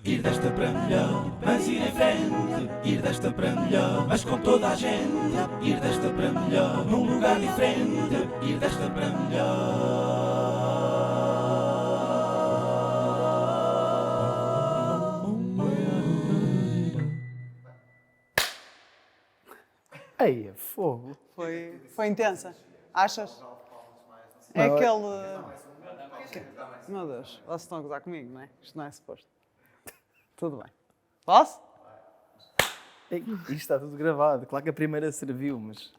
Ir desta para melhor, mas ir em frente. Ir desta para melhor, mas com toda a gente. Ir desta para melhor, num lugar diferente. Ir desta para melhor. Ei, fogo. Foi intensa. Achas? É Não, aquele... Meu Deus, vocês estão a gozar comigo, não é? Isto não é suposto. Tudo bem. Posso? Ei, isto está tudo gravado. Claro que a primeira serviu, mas...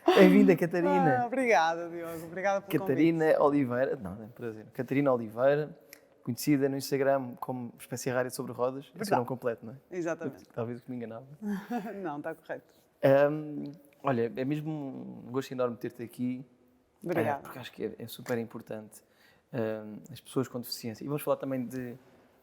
Bem-vinda, Catarina. Obrigada, Diogo. Obrigada pelo Catarina Oliveira. Não, é prazer. Catarina Oliveira, conhecida no Instagram como Espécie Rara sobre Rodas. É o seu nome completo, não é? Exatamente. Talvez que me enganava. Não, está correto. Olha, é mesmo um gosto enorme ter-te aqui. Obrigada. Porque acho que é super importante as pessoas com deficiência. E vamos falar também de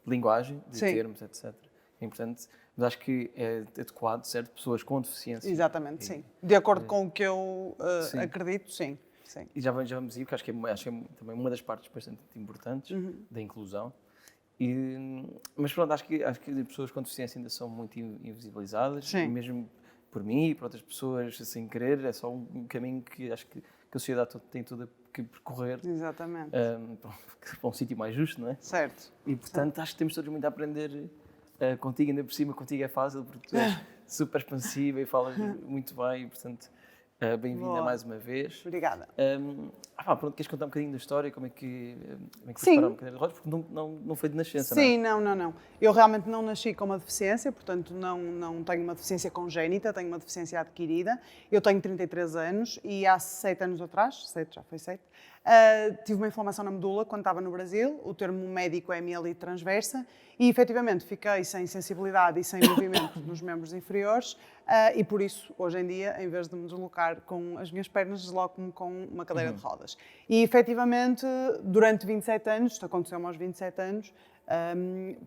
linguagem, de termos, etc. É importante, mas acho que é adequado, certo? Pessoas com deficiência. Exatamente, sim. De acordo com o que eu acredito, sim. E já vamos ir, porque acho que é também uma das partes bastante importantes da inclusão. Mas pronto, acho que as pessoas com deficiência ainda são muito invisibilizadas. Sim. E mesmo por mim e por outras pessoas, sem querer, é só um caminho que acho que a sociedade tem toda que percorrer. Exatamente. Para um sítio mais justo, não é? Certo. E portanto acho que temos todos muito a aprender contigo, ainda por cima contigo é fácil, porque tu és super expansiva e falas muito bem, e portanto bem-vinda mais uma vez. Obrigada. Pronto, queres contar um bocadinho da história, como é que Sim. parar um bocadinho de rodas, porque não foi de nascença, Sim, não é? não. Eu realmente não nasci com uma deficiência, portanto não tenho uma deficiência congénita, tenho uma deficiência adquirida. Eu tenho 33 anos e há 7 anos atrás, já foi 7, tive uma inflamação na medula quando estava no Brasil, o termo médico é mielite transversa, e efetivamente fiquei sem sensibilidade e sem movimento nos membros inferiores, e por isso, hoje em dia, em vez de me deslocar com as minhas pernas, desloco-me com uma cadeira de rodas. E efetivamente, durante 27 anos, isto aconteceu-me aos 27 anos,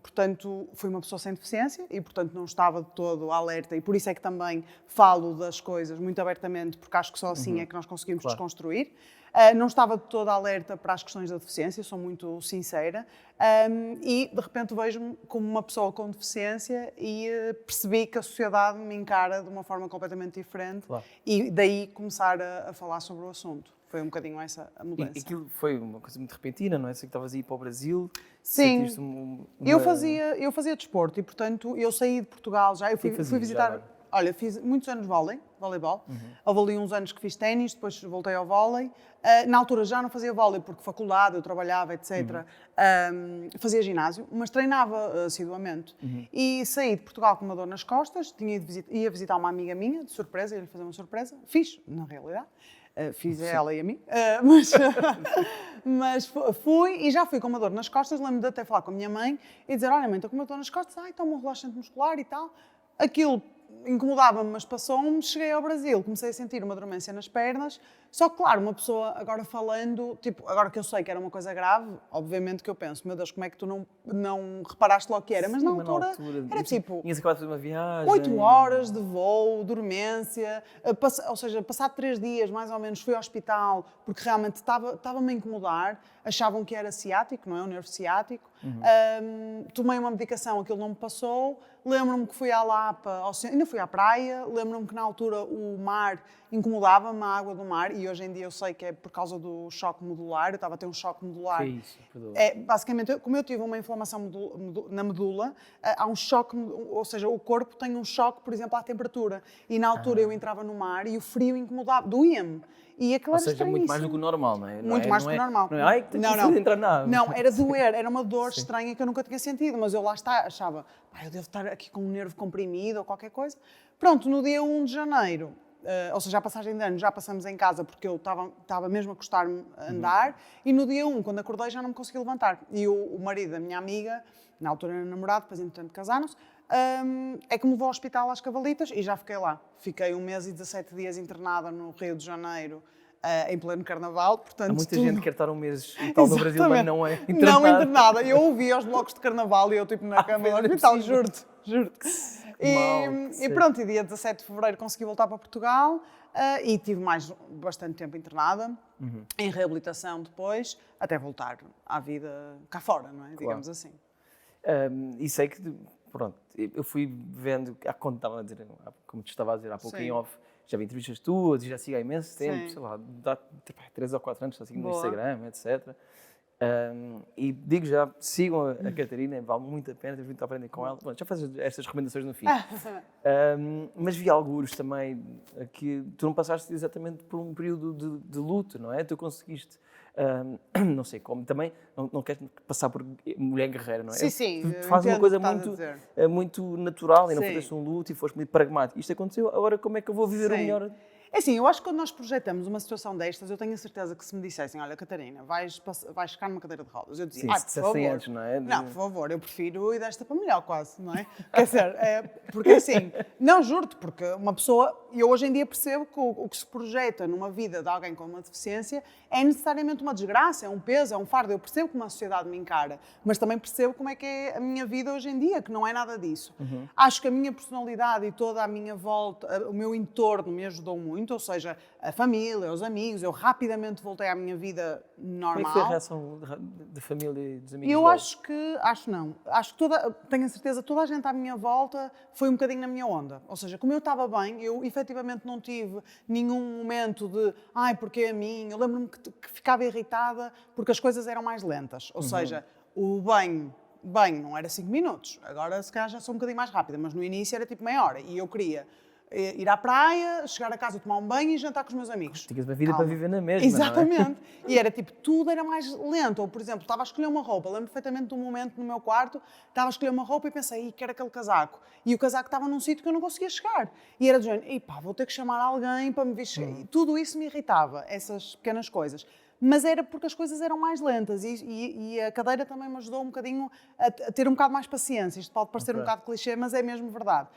portanto, fui uma pessoa sem deficiência e, portanto, não estava de todo alerta, e por isso é que também falo das coisas muito abertamente, porque acho que só assim é que nós conseguimos desconstruir. Não estava de toda alerta para as questões da deficiência, sou muito sincera, e de repente vejo-me como uma pessoa com deficiência e percebi que a sociedade me encara de uma forma completamente diferente, e daí começar a falar sobre o assunto. Foi um bocadinho essa a mudança. E aquilo foi uma coisa muito repentina, não é? Sei que estavas a ir para o Brasil. Sim, eu fazia desporto e, portanto, eu saí de Portugal já, eu fui visitar... Olha, fiz muitos anos voleibol. Houve ali uns anos que fiz ténis, depois voltei ao vôlei. Na altura já não fazia vôlei porque faculdade, eu trabalhava, etc. Fazia ginásio, mas treinava assiduamente. E saí de Portugal com uma dor nas costas, ia visitar uma amiga minha, de surpresa, ia-lhe fazer uma surpresa. Fiz, na realidade. Fiz a ela e a mim. Mas fui e já fui com uma dor nas costas. Lembro de até falar com a minha mãe e dizer: olha, mãe, estou com uma dor nas costas, tomo um relaxante muscular e tal. Aquilo incomodava-me, mas passou-me. Cheguei ao Brasil, comecei a sentir uma dormência nas pernas. Só que, claro, uma pessoa agora falando, tipo, agora que eu sei que era uma coisa grave, obviamente que eu penso: meu Deus, como é que tu não reparaste logo que era? Mas na altura era tipo... Tinhas acabado de fazer uma viagem... 8 horas de voo, dormência, ou seja, passado 3 dias, mais ou menos, fui ao hospital, porque realmente estava-me a incomodar. Achavam que era ciático, não é? O nervo ciático. Tomei uma medicação, aquilo não me passou. Lembro-me que fui à Lapa, ainda fui à praia. Lembro-me que na altura o mar incomodava-me, a água do mar, e hoje em dia eu sei que é por causa do choque medular. Eu estava a ter um choque medular. Que é isso? Basicamente, como eu tive uma inflamação na medula, há um choque, ou seja, o corpo tem um choque, por exemplo, à temperatura. E na altura eu entrava no mar e o frio incomodava, doía-me. E aquilo Ou seja, muito mais do que o normal, não é? Muito mais do que o normal. Não é, ai, que tem que entrar na água. Não, era doer, era uma dor estranha que eu nunca tinha sentido, mas eu lá achava, eu devo estar aqui com um nervo comprimido ou qualquer coisa. Pronto, no dia 1 de janeiro, ou seja, a passagem de ano, já passamos em casa porque eu estava mesmo a custar-me a andar, e no dia 1, quando acordei, já não me consegui levantar. E o marido da minha amiga, na altura era namorado, depois entretanto casaram-se, é que me levou ao hospital às Cavalitas e já fiquei lá. Fiquei 1 mês e 17 dias internada no Rio de Janeiro, em pleno carnaval, portanto... Há muita gente que quer estar 1 mês e tal no Brasil, mas não é internada. Não internada. Eu ouvi aos blocos de carnaval e eu tipo na cama do hospital, juro-te. E pronto, e dia 17 de fevereiro consegui voltar para Portugal e tive bastante tempo internada, em reabilitação depois, até voltar à vida cá fora, não é? Digamos assim. E sei que, pronto, eu fui vendo, como estava a dizer, como te estava a dizer há pouco em off, já vi entrevistas tuas e já sigo há imenso tempo, sei lá, dá 3 ou 4 anos, já sigo no Instagram, etc. E digo já, sigam a Catarina, vale muito a pena, tens muito a aprender com ela. Bom, já fazes estas recomendações no fim. Mas vi algures também que tu não passaste exatamente por um período de luto, não é? Tu conseguiste, não sei como, também não queres passar por mulher guerreira, não é? Sim. Faz uma coisa muito natural e não fazes um luto e foste muito pragmático. Isto aconteceu, agora como é que eu vou viver o melhor? É assim, eu acho que quando nós projetamos uma situação destas, eu tenho a certeza que se me dissessem, olha, Catarina, vais ficar numa cadeira de rodas, eu dizia, por favor. Antes, não é? Não, por favor, eu prefiro ir desta para melhor quase, não é? Quer dizer, porque assim, não, juro-te, porque uma pessoa, eu hoje em dia percebo que o que se projeta numa vida de alguém com uma deficiência é necessariamente uma desgraça, é um peso, é um fardo. Eu percebo como a sociedade me encara, mas também percebo como é que é a minha vida hoje em dia, que não é nada disso. Acho que a minha personalidade e toda a minha volta, o meu entorno me ajudou muito, ou seja, a família, os amigos, eu rapidamente voltei à minha vida normal. Como é que foi a reação da família e dos amigos? Eu acho que tenho a certeza, toda a gente à minha volta foi um bocadinho na minha onda. Ou seja, como eu estava bem, eu efetivamente não tive nenhum momento de porque a mim. Eu lembro-me que ficava irritada porque as coisas eram mais lentas. Ou seja, o banho não era 5 minutos, agora se calhar já sou um bocadinho mais rápida, mas no início era tipo meia hora e eu queria ir à praia, chegar a casa, tomar um banho e jantar com os meus amigos. Tinhas uma vida para viver na mesma, Exatamente. Não é? E era tipo, tudo era mais lento. Ou, por exemplo, estava a escolher uma roupa. Lembro perfeitamente de um momento no meu quarto, estava a escolher uma roupa e pensei, quero aquele casaco. E o casaco estava num sítio que eu não conseguia chegar. E era do género, vou ter que chamar alguém para me vestir. E tudo isso me irritava, essas pequenas coisas. Mas era porque as coisas eram mais lentas e a cadeira também me ajudou um bocadinho a ter um bocado mais paciência. Isto pode parecer um bocado clichê, mas é mesmo verdade.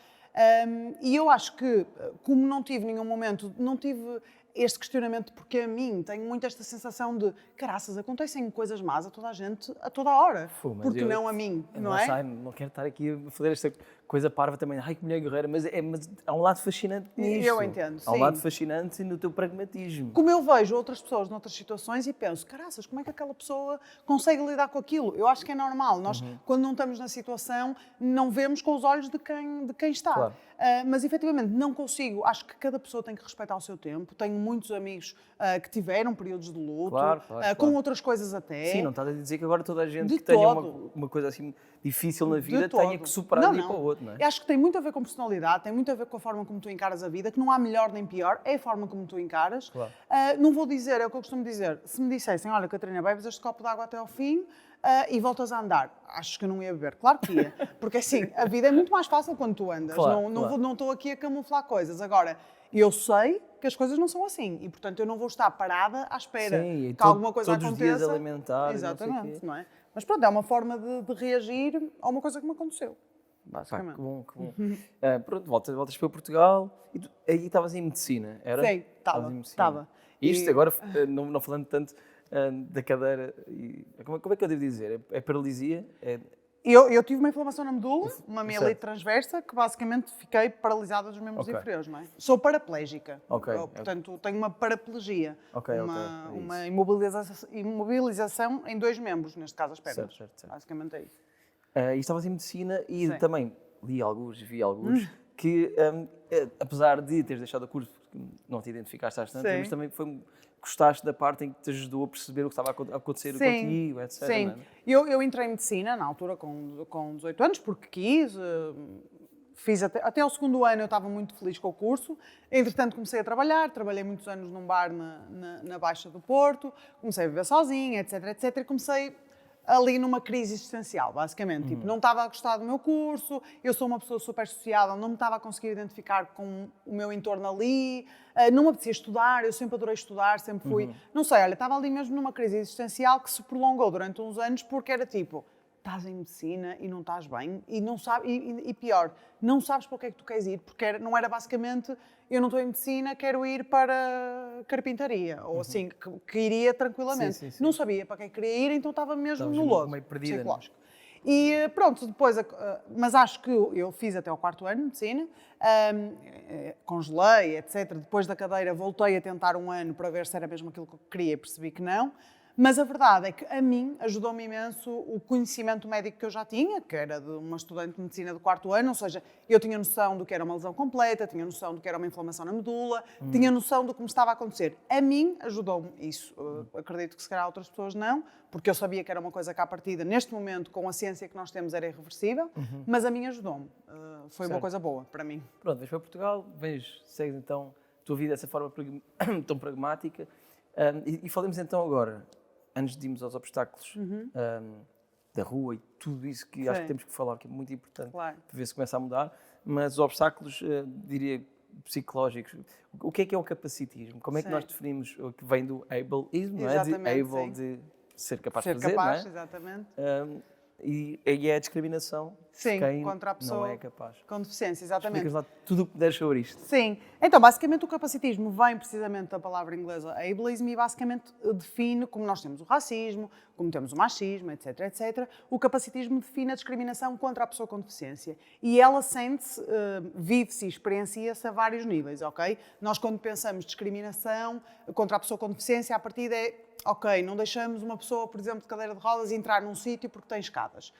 E eu acho que, como não tive nenhum momento, não tive este questionamento porque a mim tenho muito esta sensação de caraças, acontecem coisas más a toda a gente, a toda a hora. Porque não a mim, não é? Não quero estar aqui a fazer esta coisa parva também, que mulher guerreira, mas há um lado fascinante nisto. Eu entendo, Há um lado fascinante no teu pragmatismo. Como eu vejo outras pessoas noutras situações e penso, caraças, como é que aquela pessoa consegue lidar com aquilo? Eu acho que é normal. Nós, quando não estamos na situação, não vemos com os olhos de quem está. Claro. Mas, efetivamente, não consigo. Acho que cada pessoa tem que respeitar o seu tempo. Tenho muitos amigos que tiveram períodos de luto, com outras coisas até. Sim, não estás a dizer que agora toda a gente que tenha uma coisa assim difícil na vida tenha que superar de ir para o outro, não é? Eu acho que tem muito a ver com personalidade, tem muito a ver com a forma como tu encaras a vida, que não há melhor nem pior, é a forma como tu encaras. Claro. Não vou dizer, é o que eu costumo dizer, se me dissessem, olha, Catarina, bebes este copo de água até ao fim e voltas a andar, acho que eu não ia beber. Claro que ia, porque assim, a vida é muito mais fácil quando tu andas, não estou aqui a camuflar coisas. Agora, eu sei que as coisas não são assim e, portanto, eu não vou estar parada à espera que alguma coisa aconteça. Todos os dias alimentar. Exatamente, não é? Mas pronto, é uma forma de reagir a uma coisa que me aconteceu. Basicamente. Que bom. Pronto, voltas para Portugal e aí estavas em medicina, era? Sim, estava. Isto agora, não falando tanto da cadeira, como é que eu devo dizer? É paralisia? Eu tive uma inflamação na medula, uma mielite transversa, que basicamente fiquei paralisada dos membros inferiores, não é? Sou paraplégica, portanto tenho uma paraplegia, uma imobilização em 2 membros, neste caso as pernas, certo. basicamente é isso. E estavas em medicina e também vi alguns que, apesar de teres deixado o curso porque não te identificaste às tantas, mas também gostaste da parte em que te ajudou a perceber o que estava a acontecer contigo, etc. Sim, eu entrei em medicina na altura com 18 anos porque quis, fiz até ao 2º ano eu estava muito feliz com o curso, entretanto comecei a trabalhei muitos anos num bar na Baixa do Porto, comecei a viver sozinha, etc, e comecei ali numa crise existencial, basicamente. Tipo, não estava a gostar do meu curso, eu sou uma pessoa super sociável, não me estava a conseguir identificar com o meu entorno ali, não me apetecia estudar, eu sempre adorei estudar, sempre fui... Não sei, olha, estava ali mesmo numa crise existencial que se prolongou durante uns anos porque era tipo, estás em medicina e não estás bem, e pior, não sabes para o que é que tu queres ir, porque não era basicamente, eu não estou em medicina, quero ir para carpintaria, ou assim, que iria tranquilamente. Sim. Não sabia para que queria ir, então estava mesmo no lodo meio perdida, psicológico. E pronto, depois, mas acho que eu fiz até ao 4º ano de medicina, congelei, etc. Depois da cadeira voltei a tentar um ano para ver se era mesmo aquilo que eu queria e percebi que não. Mas a verdade é que a mim ajudou-me imenso o conhecimento médico que eu já tinha, que era de uma estudante de medicina do 4º ano, ou seja, eu tinha noção do que era uma lesão completa, tinha noção do que era uma inflamação na medula, tinha noção do que me estava a acontecer. A mim ajudou-me isso. Acredito que se calhar outras pessoas não, porque eu sabia que era uma coisa que à partida, neste momento, com a ciência que nós temos, era irreversível, mas a mim ajudou-me. Foi uma coisa boa para mim. Pronto, vais para Portugal, segues então a tua vida dessa forma tão pragmática. E falemos então agora, antes de irmos aos obstáculos da rua e tudo isso que acho que temos que falar, que é muito importante, para ver se começa a mudar, mas os obstáculos, diria, psicológicos. O que é o capacitismo? Como é que nós definimos o que vem do ableismo, não é? De able, de ser capaz de fazer, capaz, não é? Exatamente. E é a discriminação de quem contra a pessoa não é capaz. Com deficiência, exatamente. Explicas lá tudo o que puderes sobre isto. Sim. Então, basicamente, o capacitismo vem precisamente da palavra inglesa ableism e basicamente define como nós temos o racismo, como temos o machismo, etc, etc. O capacitismo define a discriminação contra a pessoa com deficiência. E ela sente-se, vive-se e experiencia-se a vários níveis, ok? Nós, quando pensamos discriminação contra a pessoa com deficiência, a partir ok, não deixamos uma pessoa, por exemplo, de cadeira de rodas entrar num sítio porque tem escadas.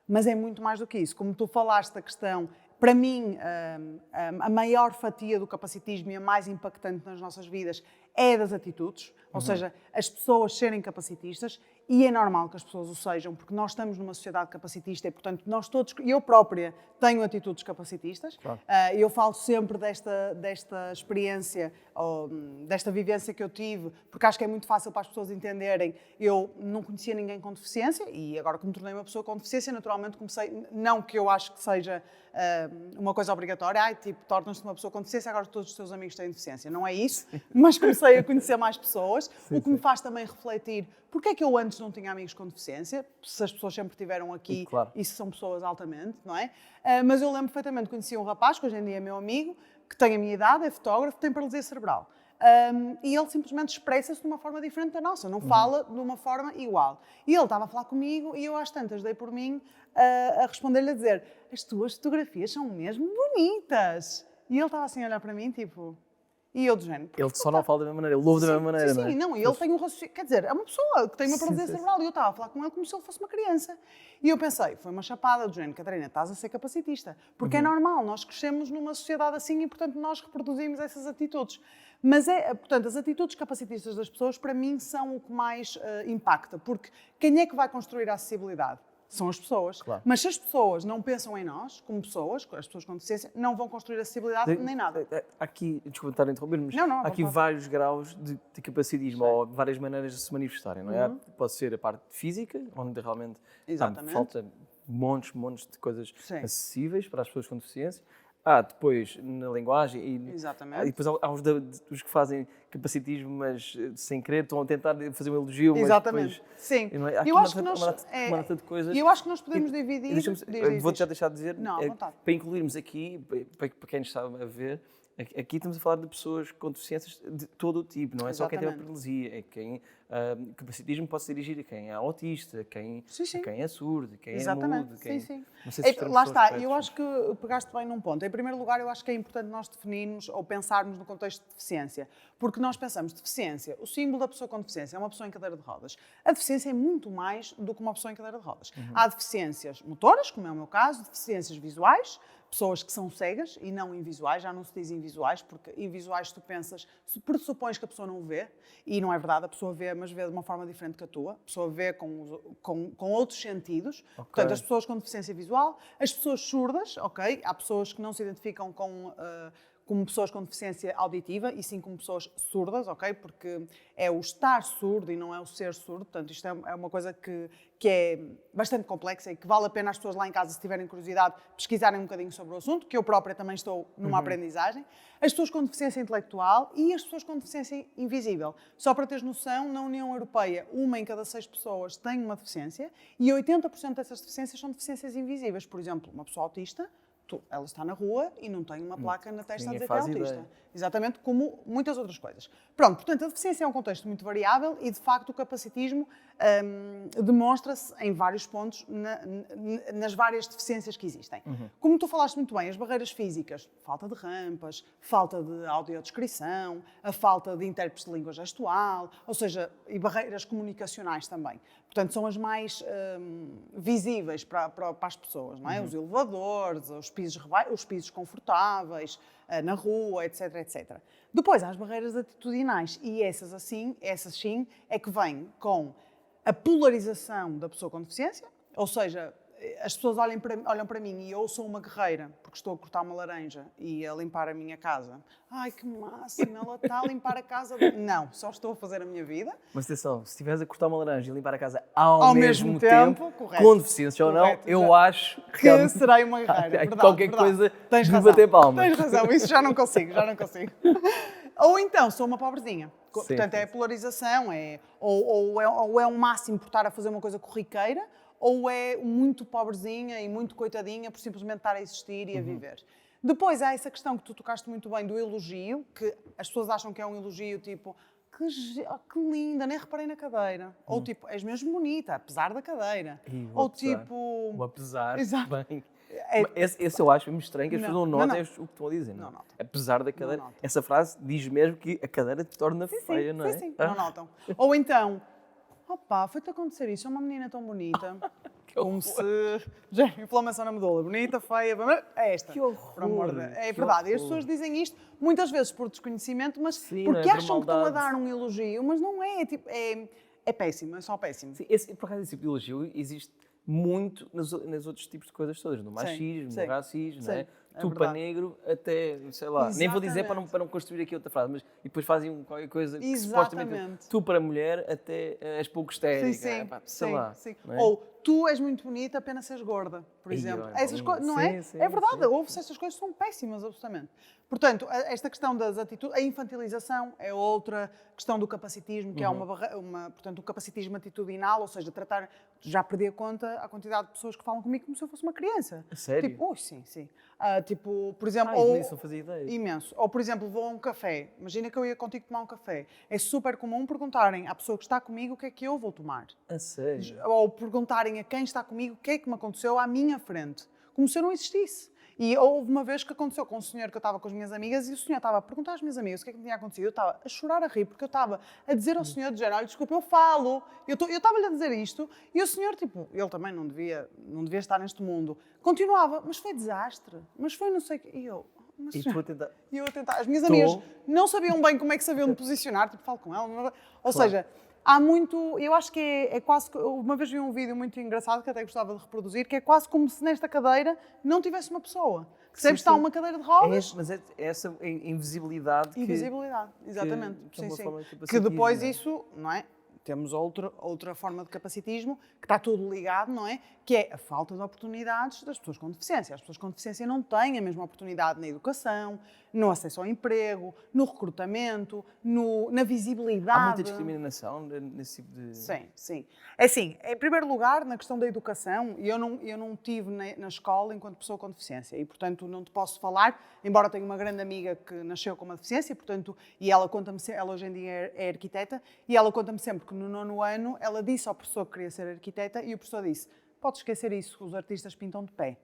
Mas é muito mais do que isso. Como tu falaste da questão, para mim, a maior fatia do capacitismo e a mais impactante nas nossas vidas é das atitudes, ou seja, as pessoas serem capacitistas, e é normal que as pessoas o sejam, porque nós estamos numa sociedade capacitista e, portanto, nós todos, eu própria tenho atitudes capacitistas. Claro. Eu falo sempre desta experiência, ou desta vivência que eu tive, porque acho que é muito fácil para as pessoas entenderem. Eu não conhecia ninguém com deficiência e agora que me tornei uma pessoa com deficiência, naturalmente comecei, não que eu acho que seja uma coisa obrigatória, tipo, tornas-te uma pessoa com deficiência, agora todos os teus amigos têm deficiência. Não é isso, mas comecei a conhecer mais pessoas, o que me faz também refletir porque é que eu antes não tinha amigos com deficiência, se as pessoas sempre tiveram aqui, e se são pessoas altamente, não é? Mas eu lembro perfeitamente, conheci um rapaz, que hoje em dia é meu amigo, que tem a minha idade, é fotógrafo, tem paralisia cerebral. E ele simplesmente expressa-se de uma forma diferente da nossa, não fala de uma forma igual. E ele estava a falar comigo e eu às tantas dei por mim a responder-lhe a dizer: as tuas fotografias são mesmo bonitas. E ele estava assim a olhar para mim, tipo... E eu do género... Ele só não fala da mesma maneira, ele ouve da mesma maneira, sim, não é? Não, e ele tem um raciocínio... Quer dizer, é uma pessoa que tem uma paralisia cerebral e eu estava a falar com ele como se ele fosse uma criança. E eu pensei, foi uma chapada do género: Catarina, estás a ser capacitista. Porque é normal, nós crescemos numa sociedade assim e, portanto, nós reproduzimos essas atitudes. Mas, portanto, as atitudes capacitistas das pessoas, para mim, são o que mais impacta. Porque quem é que vai construir a acessibilidade? São as pessoas. Claro. Mas se as pessoas não pensam em nós, como pessoas, as pessoas com deficiência, não vão construir acessibilidade nem nada. Aqui, desculpa estar a interromper, mas há aqui vários graus de capacitismo, ou várias maneiras de se manifestarem, não é? Pode ser a parte física, onde realmente falta montes de coisas acessíveis para as pessoas com deficiência. Depois na linguagem e depois há os que fazem capacitismo, mas sem querer, estão a tentar fazer um elogio, mas depois... Sim. Eu acho que nós... eu acho que nós podemos dividir... Vou-te já deixar de dizer, para incluirmos aqui, para quem nos está a ver, aqui estamos a falar de pessoas com deficiências de todo o tipo, não é só quem tem a paralisia, é quem... capacitismo pode se dirigir a quem é autista, quem é surdo, quem é mudo, quem... Não sei se lá está, eu acho que pegaste bem num ponto. Em primeiro lugar, eu acho que é importante nós definirmos ou pensarmos no contexto de deficiência, porque nós pensamos deficiência, o símbolo da pessoa com deficiência é uma pessoa em cadeira de rodas. A deficiência é muito mais do que uma pessoa em cadeira de rodas. Há deficiências motoras, como é o meu caso, deficiências visuais, pessoas que são cegas e não invisuais, já não se diz invisuais, porque invisuais tu pensas, pressupões que a pessoa não vê, e não é verdade, a pessoa vê, mas vê de uma forma diferente que a tua, a pessoa vê com outros sentidos, portanto, as pessoas com deficiência visual, as pessoas surdas, ok, há pessoas que não se identificam como pessoas com deficiência auditiva e sim como pessoas surdas, ok? Porque é o estar surdo e não é o ser surdo, portanto isto é uma coisa que é bastante complexa e que vale a pena as pessoas lá em casa, se tiverem curiosidade, pesquisarem um bocadinho sobre o assunto, que eu própria também estou numa aprendizagem. As pessoas com deficiência intelectual e as pessoas com deficiência invisível. Só para teres noção, na União Europeia, 1 em cada 6 pessoas tem uma deficiência e 80% dessas deficiências são deficiências invisíveis. Por exemplo, uma pessoa autista, ela está na rua e não tem uma placa na testa a Ninguém dizer que é faz autista. ideia. Exatamente como muitas outras coisas. Pronto, portanto, a deficiência é um contexto muito variável e, de facto, o capacitismo demonstra-se em vários pontos nas várias deficiências que existem. Como tu falaste muito bem, as barreiras físicas, falta de rampas, falta de audiodescrição, a falta de intérpretes de língua gestual, ou seja, e barreiras comunicacionais também. Portanto, são as mais visíveis para as pessoas, não é? Os elevadores, os pisos confortáveis, na rua, etc, etc. Depois há as barreiras atitudinais e essas sim, é que vêm com a polarização da pessoa com deficiência, ou seja, as pessoas olham para mim e eu sou uma guerreira porque estou a cortar uma laranja e a limpar a minha casa. Ai, que máximo, ela está a limpar a casa. Não, só estou a fazer a minha vida. Mas atenção, se estiveres a cortar uma laranja e limpar a casa ao mesmo tempo, com deficiência ou não, correto, eu acho que serei uma guerreira. Verdade, qualquer verdade. coisa Tens de razão. bater palmas. Tens razão, isso já não consigo. Ou então, sou uma pobrezinha. Sim, Portanto, é a polarização, ou é um máximo por estar a fazer uma coisa corriqueira, ou é muito pobrezinha e muito coitadinha por simplesmente estar a existir e a viver. Depois há essa questão que tu tocaste muito bem do elogio, que as pessoas acham que é um elogio tipo que linda, nem reparei na cadeira. Ou tipo, és mesmo bonita, apesar da cadeira. Ou tipo... O apesar, Exato. bem... Esse eu acho mesmo estranho, que as pessoas não notam não. o que estão a dizer. Não notam. Apesar da cadeira. Não notam. Essa frase diz mesmo que a cadeira te torna feia, não é? Sim, não notam. Ou então, opá, foi-te acontecer isso, é uma menina tão bonita. Como se... Já, inflamação na medula, bonita, feia, é esta. Que horror, Por amor de... É que verdade, e as horror. pessoas dizem isto muitas vezes por desconhecimento, mas Sim, porque não é por acham que estão a maldade. dar um elogio, mas não é, tipo, é péssimo, é só péssimo. Sim, por acaso, esse tipo de elogio existe muito nos outros tipos de coisas todas. No machismo, sim. no racismo, Sim, não é? é Tu para verdade. negro, até, sei lá, nem vou dizer Exatamente. para não construir aqui outra frase, mas e depois fazem qualquer coisa que Exatamente. supostamente tu para mulher até és pouco estérica, Sim, sei sim, lá. sim. não é? Ou tu és muito bonita, apenas seres gorda, por Ih, exemplo. olha, Essas coisas, não é? sim, É verdade, sim. ouve-se estas coisas, são péssimas, absolutamente. Portanto, esta questão das atitudes, a infantilização é outra questão do capacitismo, que é portanto, o capacitismo atitudinal, ou seja, tratar, já perdi a conta, a quantidade de pessoas que falam comigo como se eu fosse uma criança. A sério? Tipo, sim, sim. Tipo, por exemplo, Isso não fazia ideia. imenso. Ou, por exemplo, vou a um café. Imagina que eu ia contigo tomar um café. É super comum perguntarem à pessoa que está comigo o que é que eu vou tomar. A sério? Ou perguntarem a quem está comigo o que é que me aconteceu à minha frente. Como se eu não existisse. E houve uma vez que aconteceu com um senhor que eu estava com as minhas amigas e o senhor estava a perguntar às minhas amigas o que é que me tinha acontecido. Eu estava a chorar a rir porque eu estava a dizer ao senhor, de género, olha, desculpa, eu falo. Eu estava-lhe a dizer isto e o senhor, tipo, ele também não devia estar neste mundo. Continuava, mas foi desastre. Mas foi não sei o quê. E eu... Mas, E tu a tentar... e eu a tentar. As minhas amigas não sabiam bem como é que sabiam de posicionar, tipo, falo com ela. Ou seja, há muito. Eu acho que é quase. Uma vez vi um vídeo muito engraçado que até gostava de reproduzir, que é quase como se nesta cadeira não tivesse uma pessoa. Que sempre está uma cadeira de rodas. Mas é essa invisibilidade que... Invisibilidade, exatamente. que é uma forma de Que capacitismo, depois não é? isso, não é? Temos outra forma de capacitismo que está tudo ligado, não é? Que é a falta de oportunidades das pessoas com deficiência. As pessoas com deficiência não têm a mesma oportunidade na educação, no acesso ao emprego, no recrutamento, na visibilidade. Há muita discriminação nesse tipo de... Sim, sim. É assim, em primeiro lugar, na questão da educação, eu não tive na escola enquanto pessoa com deficiência e, portanto, não te posso falar, embora tenha uma grande amiga que nasceu com uma deficiência, portanto, e ela conta-me, ela hoje em dia é arquiteta, e ela conta-me sempre que no 9º ano ela disse ao professor que queria ser arquiteta e o professor disse, pode esquecer isso, os artistas pintam de pé.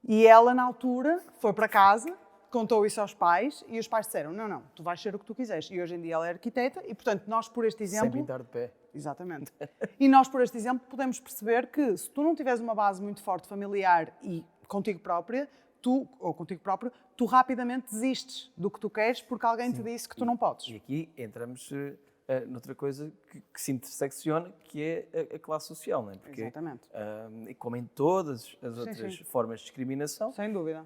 E ela, na altura, foi para casa, contou isso aos pais e os pais disseram, não, tu vais ser o que tu quiseres. E hoje em dia ela é arquiteta e, portanto, nós por este exemplo... Sem pintar de pé. Exatamente. E nós, por este exemplo, podemos perceber que se tu não tiveres uma base muito forte familiar e contigo própria, tu rapidamente desistes do que tu queres porque alguém te disse que tu não podes. E aqui entramos noutra coisa que se intersecciona, que é a classe social, não é? Porque, Exatamente. e como em todas as outras formas de discriminação, Sem dúvida.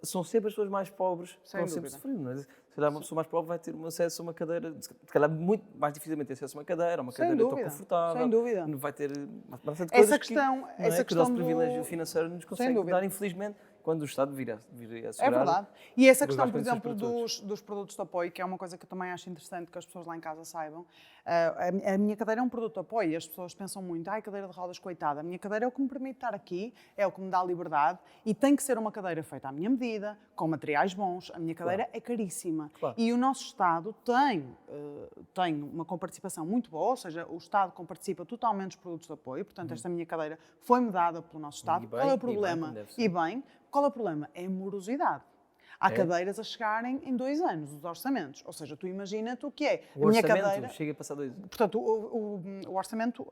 são sempre as pessoas mais pobres que Sem vão sempre dúvida. sofrer, não é? Se calhar uma pessoa mais pobre vai ter um acesso a uma cadeira, se calhar muito mais dificilmente ter acesso a uma cadeira tão dúvida. confortável. Sem dúvida. Vai ter uma série de Essa coisas questão- que, não é? essa que o nosso questão do- privilégio financeiro nos consegue dúvida. dar, infelizmente, quando o Estado vir a É assegurar. verdade. E essa Depois questão, vais por conhecer exemplo, os dos produtos de apoio, que é uma coisa que eu também acho interessante que as pessoas lá em casa saibam. A minha cadeira é um produto de apoio e as pessoas pensam muito, ai, cadeira de rodas, coitada. A minha cadeira é o que me permite estar aqui, é o que me dá liberdade e tem que ser uma cadeira feita à minha medida, com materiais bons. A minha cadeira é caríssima. Claro. E o nosso Estado tem uma comparticipação muito boa, ou seja, o Estado comparticipa totalmente dos produtos de apoio, portanto, esta minha cadeira foi-me dada pelo nosso Estado. E bem, Qual é o e bem, problema? como deve ser. E bem, qual é o problema? É a morosidade. Há cadeiras a chegarem em 2 anos, os orçamentos. Ou seja, tu imagina-te o que é. O a minha orçamento cadeira, chega a passar 2 anos. portanto, o orçamento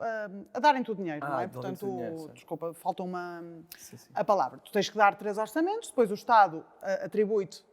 a darem-te o dinheiro, não é? darem-te o Portanto, dinheiro, certo. desculpa, falta Sim. a palavra. Tu tens que dar 3 orçamentos, depois o Estado atribui-te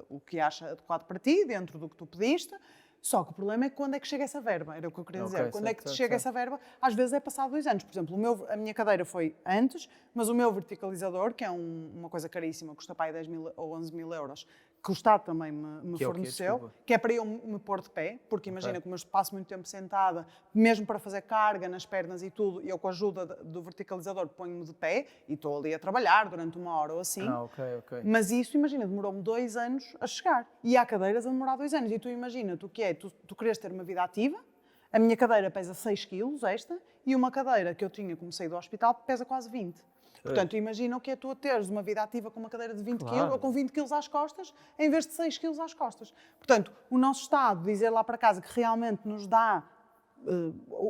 o que acha adequado para ti, dentro do que tu pediste. Só que o problema é quando é que chega essa verba, era o que eu queria dizer. Quando é que chega essa verba? Às vezes é passado 2 anos. Por exemplo, a minha cadeira foi antes, mas o meu verticalizador, que é uma coisa caríssima, custa para aí 10 mil ou 11 mil euros, que o Estado também me Que é o quê? forneceu, Desculpa. que é para eu me pôr de pé, porque imagina como eu passo muito tempo sentada, mesmo para fazer carga nas pernas e tudo, eu com a ajuda do verticalizador ponho-me de pé e estou ali a trabalhar durante 1 hora ou assim. Ok. Mas isso, imagina, demorou-me 2 anos a chegar. E há cadeiras a demorar 2 anos. E tu imagina, tu que é, tu queres ter uma vida ativa, a minha cadeira pesa 6 quilos, esta, e uma cadeira que eu tinha como saí do hospital pesa quase 20. Portanto, imagina o que é tu a teres uma vida ativa com uma cadeira de 20 quilos ou com 20 quilos às costas, em vez de 6 quilos às costas. Portanto, o nosso Estado dizer lá para casa que realmente nos dá,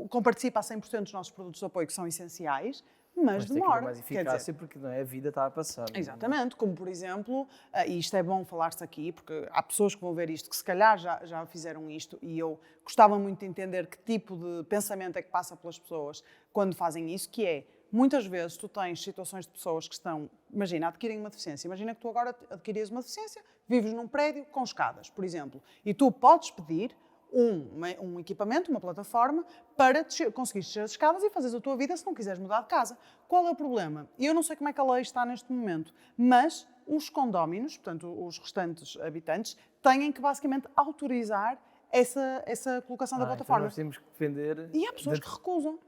comparticipa a 100% dos nossos produtos de apoio, que são essenciais, mas Tem que demora. haver mais Quer dizer, eficácia porque não é, a vida está a passar. exatamente, como por exemplo, e isto é bom falar-se aqui, porque há pessoas que vão ver isto que se calhar já fizeram isto e eu gostava muito de entender que tipo de pensamento é que passa pelas pessoas quando fazem isso, que é, muitas vezes tu tens situações de pessoas que estão, imagina, adquirem uma deficiência, imagina que tu agora adquirias uma deficiência, vives num prédio com escadas, por exemplo, e tu podes pedir um equipamento, uma plataforma, para conseguires descer as escadas e fazeres a tua vida se não quiseres mudar de casa. Qual é o problema? Eu não sei como é que a lei está neste momento, mas os condóminos, portanto os restantes habitantes, têm que basicamente autorizar essa colocação da plataforma. Então nós temos que defender... E há pessoas que recusam.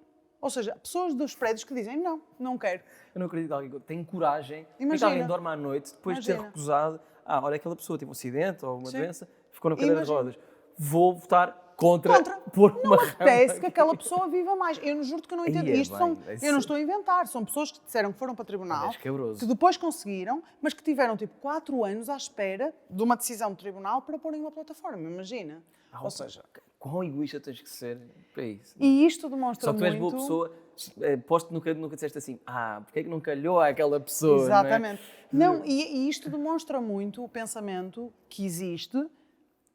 Ou seja, pessoas dos prédios que dizem não quero. Eu não acredito que alguém tem coragem. Imagina. Que alguém dorme à noite depois de ter Imagina. recusado. Olha, aquela pessoa teve um acidente ou uma Sim. doença, ficou na cadeira de Imagina. rodas. Vou votar contra pôr Não uma rama. apetece que aquela pessoa viva mais. Eu não juro que eu não entendo. Aí é Isto bem, eu não estou a inventar. São pessoas que disseram que foram para o tribunal, É escabroso. que depois conseguiram, mas que tiveram tipo 4 anos à espera de uma decisão do tribunal para porem uma plataforma. Imagina. Ou seja, Quão egoísta tens que ser para isso? e isto demonstra Só que tu és muito... boa pessoa. Posto que nunca disseste assim, porque é que não calhou àquela pessoa? Exatamente. Não é? Não, e isto demonstra muito o pensamento que existe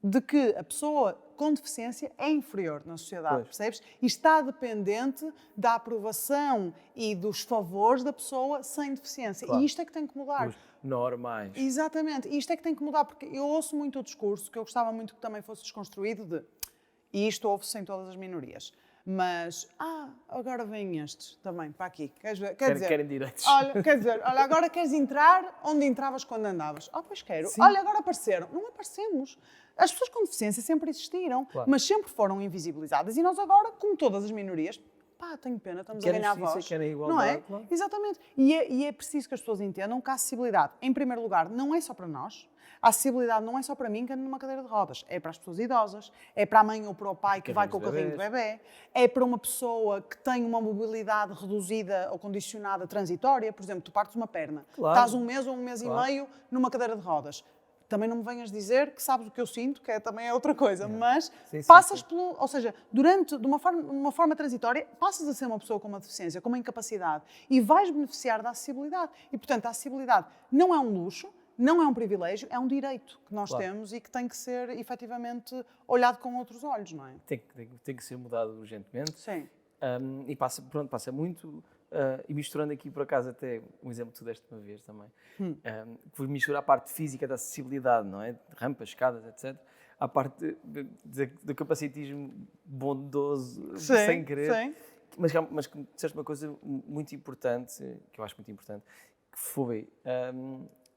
de que a pessoa com deficiência é inferior na sociedade, percebes? E está dependente da aprovação e dos favores da pessoa sem deficiência. Claro. E isto é que tem que mudar. Os normais. Exatamente. E isto é que tem que mudar, porque eu ouço muito o discurso, que eu gostava muito que também fosse desconstruído, e isto ouve-se em todas as minorias, mas, agora vêm estes também, para aqui. Querem direitos. Olha, agora queres entrar onde entravas quando andavas? Pois quero. Sim. Olha, agora apareceram. Não aparecemos. As pessoas com deficiência sempre existiram, Claro. mas sempre foram invisibilizadas. E nós agora, como todas as minorias, tenho pena, estamos a ganhar justiça, voz. querem Não é? igualdade, claro. Exatamente. E é preciso que as pessoas entendam que a acessibilidade, em primeiro lugar, não é só para nós. A acessibilidade não é só para mim que ando numa cadeira de rodas. É para as pessoas idosas, é para a mãe ou para o pai que vai com o carrinho de bebê, é para uma pessoa que tem uma mobilidade reduzida ou condicionada transitória. Por exemplo, tu partes uma perna, Claro. estás um mês ou um mês Claro. e meio numa cadeira de rodas. Também não me venhas dizer que sabes o que eu sinto, que também é outra coisa, mas Sim, passas sim. pelo... Ou seja, de uma forma transitória, passas a ser uma pessoa com uma deficiência, com uma incapacidade e vais beneficiar da acessibilidade. E, portanto, a acessibilidade não é um luxo, não é um privilégio, é um direito que nós temos e que tem que ser, efetivamente, olhado com outros olhos, não é? Tem que ser mudado urgentemente. Sim. E passa muito... e misturando aqui, por acaso, até um exemplo que tu deste uma vez também, que misturar a parte física da acessibilidade, não é? Rampas, escadas, etc., à parte do capacitismo bondoso, sem querer. Sim. Mas que disseste uma coisa muito importante, que eu acho muito importante, que foi...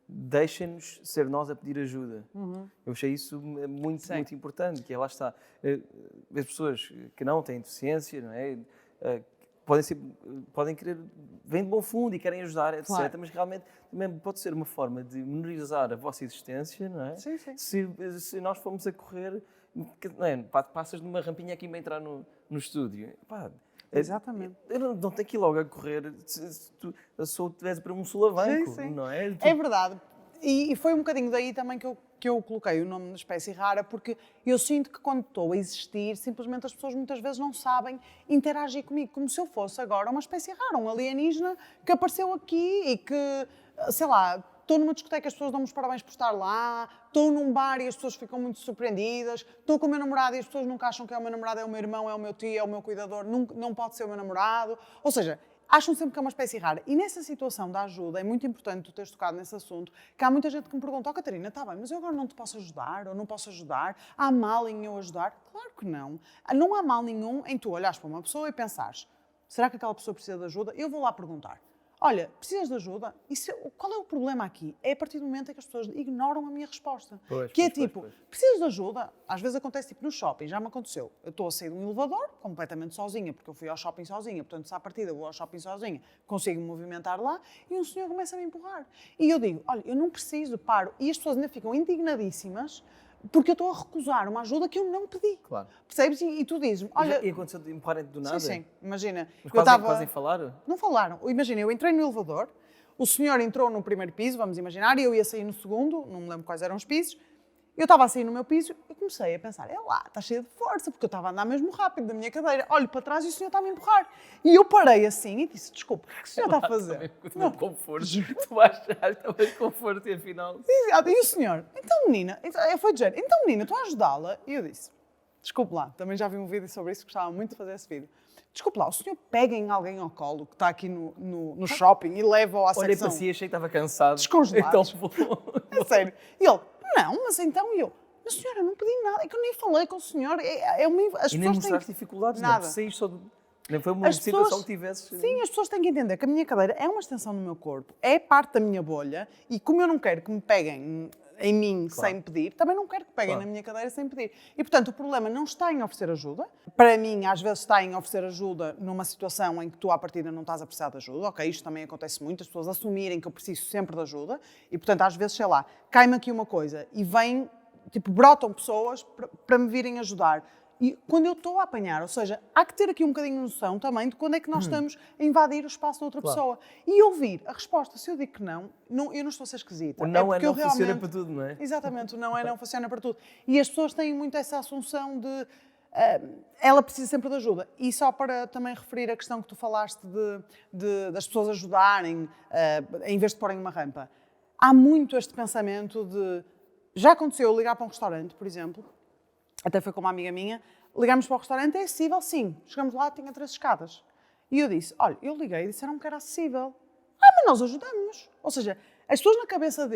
deixem-nos ser nós a pedir ajuda. Eu achei isso muito importante, que lá está. As pessoas que não têm deficiência, não é? Podem querer vêm de bom fundo e querem ajudar, etc. Claro. Mas realmente também pode ser uma forma de menorizar a vossa existência, não é? Sim, sim. Se nós formos a correr, não é? Passas numa rampinha aqui para entrar no estúdio. Pá, Exatamente. eu não tenho que ir logo a correr se tu tivesse para um solavanco, Sim, sim. não é? É verdade. E foi um bocadinho daí também que eu coloquei o nome da espécie rara, porque eu sinto que quando estou a existir, simplesmente as pessoas muitas vezes não sabem interagir comigo, como se eu fosse agora uma espécie rara, um alienígena que apareceu aqui e que, sei lá, estou numa discoteca e as pessoas dão-me os parabéns por estar lá, estou num bar e as pessoas ficam muito surpreendidas, estou com o meu namorado e as pessoas nunca acham que é o meu namorado, é o meu irmão, é o meu tio, é o meu cuidador, não pode ser o meu namorado. Ou seja, acham sempre que é uma espécie rara. E nessa situação da ajuda, é muito importante tu teres tocado nesse assunto, que há muita gente que me pergunta, Catarina, está bem, mas eu agora não te posso ajudar, ou não posso ajudar? Há mal em eu ajudar? Claro que não. Não há mal nenhum em tu olhares para uma pessoa e pensares, será que aquela pessoa precisa de ajuda? Eu vou lá perguntar. Olha, precisas de ajuda? Qual é o problema aqui? É a partir do momento em que as pessoas ignoram a minha resposta. Pois. Precisas de ajuda? Às vezes acontece tipo no shopping, já me aconteceu. Eu estou a sair de um elevador, completamente sozinha, porque eu fui ao shopping sozinha, portanto, se à partida eu vou ao shopping sozinha, consigo me movimentar lá, e um senhor começa a me empurrar. E eu digo, olha, eu não preciso, paro. E as pessoas ainda ficam indignadíssimas, porque eu estou a recusar uma ajuda que eu não pedi. Claro. Percebes? E tu dizes, olha... E aconteceu de empurrarem-te do nada? Sim, imagina. Mas quase em falar? Não falaram. Imagina, eu entrei no elevador, o senhor entrou no primeiro piso, vamos imaginar, e eu ia sair no segundo, não me lembro quais eram os pisos. Eu estava a sair no meu piso e comecei a pensar, é lá, está cheia de força, porque eu estava a andar mesmo rápido da minha cadeira. Olho para trás e o senhor está a me empurrar. E eu parei assim e disse, desculpa, o que o senhor está a fazer? Não, conforto. Tu achaste também conforto e afinal... E o senhor, então menina, foi de género, então menina, estou a ajudá-la. E eu disse, desculpe lá, também já vi um vídeo sobre isso, gostava muito de fazer esse vídeo. Desculpe lá, o senhor pega em alguém ao colo que está aqui no shopping e leva-o à secção... Olhei para si, achei que estava cansado. Descongelado. Então É sério. E ele, não, mas então eu... Mas senhora, eu não pedi nada, é que eu nem falei com o senhor. As e nem mostraste dificuldades, nada. Não, saíste só de... Nem foi uma situação que tivesses... Sim, as pessoas têm que entender que a minha cadeira é uma extensão do meu corpo, é parte da minha bolha, e como eu não quero que me peguem em mim sem pedir, também não quero que peguem na minha cadeira sem pedir. E, portanto, o problema não está em oferecer ajuda. Para mim, às vezes está em oferecer ajuda numa situação em que tu, à partida, não estás a precisar de ajuda. Ok, isto também acontece muito, as pessoas assumirem que eu preciso sempre de ajuda. E, portanto, às vezes, sei lá, cai-me aqui uma coisa e vem, tipo, brotam pessoas para me virem ajudar. E quando eu estou a apanhar, ou seja, há que ter aqui um bocadinho de noção também de quando é que nós estamos a invadir o espaço de outra pessoa. E ouvir a resposta, se eu digo que não, eu não estou a ser esquisita. O não porque não funciona para tudo, não é? Exatamente, o não funciona para tudo. E as pessoas têm muito essa assunção de ela precisa sempre de ajuda. E só para também referir a questão que tu falaste das pessoas ajudarem, em vez de porem uma rampa. Há muito este pensamento de... Já aconteceu eu ligar para um restaurante, por exemplo, até foi com uma amiga minha, ligámos para o restaurante, é acessível, sim. Chegamos lá, tinha 3 escadas. E eu disse, olha, eu liguei e disseram que era acessível. Mas nós ajudamos. Ou seja, as pessoas na cabeça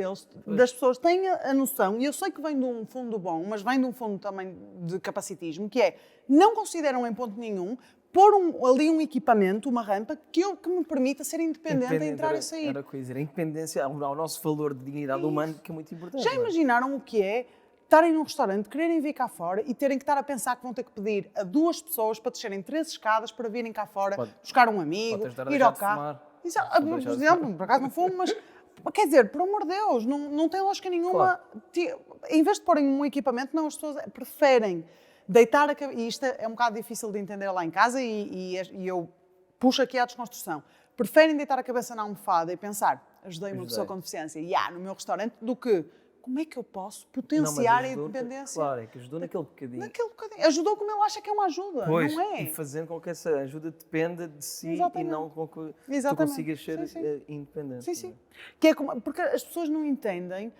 das pessoas têm a noção, e eu sei que vem de um fundo bom, mas vem de um fundo também de capacitismo, que é, não consideram em ponto nenhum pôr ali um equipamento, uma rampa, que me permita ser independente a entrar e sair. Era coisa, a independência ao nosso valor de dignidade humana, que é muito importante. Já imaginaram o que é estarem num restaurante, quererem vir cá fora e terem que estar a pensar que vão ter que pedir a 2 pessoas para descerem 3 escadas para virem cá fora, buscar um amigo, ir ao carro. Por exemplo, por acaso não fumo, mas quer dizer, por amor de Deus, não tem lógica nenhuma. Em vez de porem um equipamento, não, as pessoas preferem deitar a cabeça. E isto é um bocado difícil de entender lá em casa e eu puxo aqui à desconstrução. Preferem deitar a cabeça na almofada e pensar, ajudei uma pessoa com deficiência no meu restaurante, do que como é que eu posso potenciar a independência? Claro, é que ajudou naquele bocadinho. Ajudou como ele acha que é uma ajuda, pois, não é? E fazendo com que essa ajuda dependa de si. Exatamente. E não com que tu consigas ser independente. Sim, sim. Que é porque as pessoas não entendem,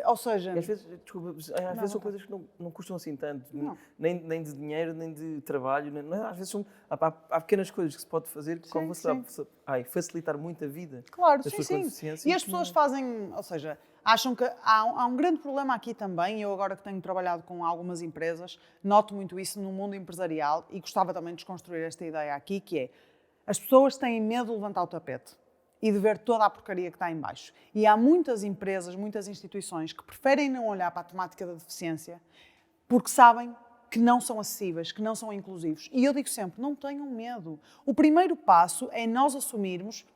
ou seja... Às vezes, desculpa, às vezes são coisas que não custam assim tanto, nem de dinheiro, nem de trabalho, às vezes há pequenas coisas que se pode fazer que vão facilitar muito a vida. Claro, das pessoas com deficiência. E as pessoas fazem, ou seja, acham que há um grande problema aqui também. Eu agora que tenho trabalhado com algumas empresas, noto muito isso no mundo empresarial e gostava também de desconstruir esta ideia aqui, que é, as pessoas têm medo de levantar o tapete e de ver toda a porcaria que está em baixo. E há muitas empresas, muitas instituições que preferem não olhar para a temática da deficiência porque sabem que não são acessíveis, que não são inclusivos. E eu digo sempre, não tenham medo. O primeiro passo é nós assumirmos,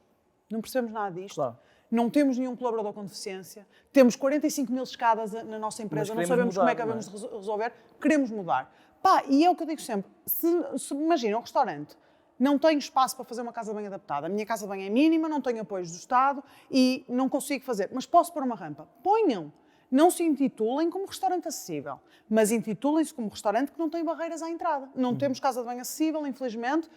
não percebemos nada disto, Claro. não temos nenhum colaborador com deficiência, temos 45 mil escadas na nossa empresa, não sabemos como é que vamos resolver, queremos mudar. Pá, e é o que eu digo sempre, se imagina um restaurante, não tenho espaço para fazer uma casa bem adaptada, a minha casa bem é mínima, não tenho apoios do Estado e não consigo fazer, mas posso pôr uma rampa. Ponham! Não se intitulem como restaurante acessível, mas intitulem-se como restaurante que não tem barreiras à entrada. Não temos casa de banho acessível, infelizmente.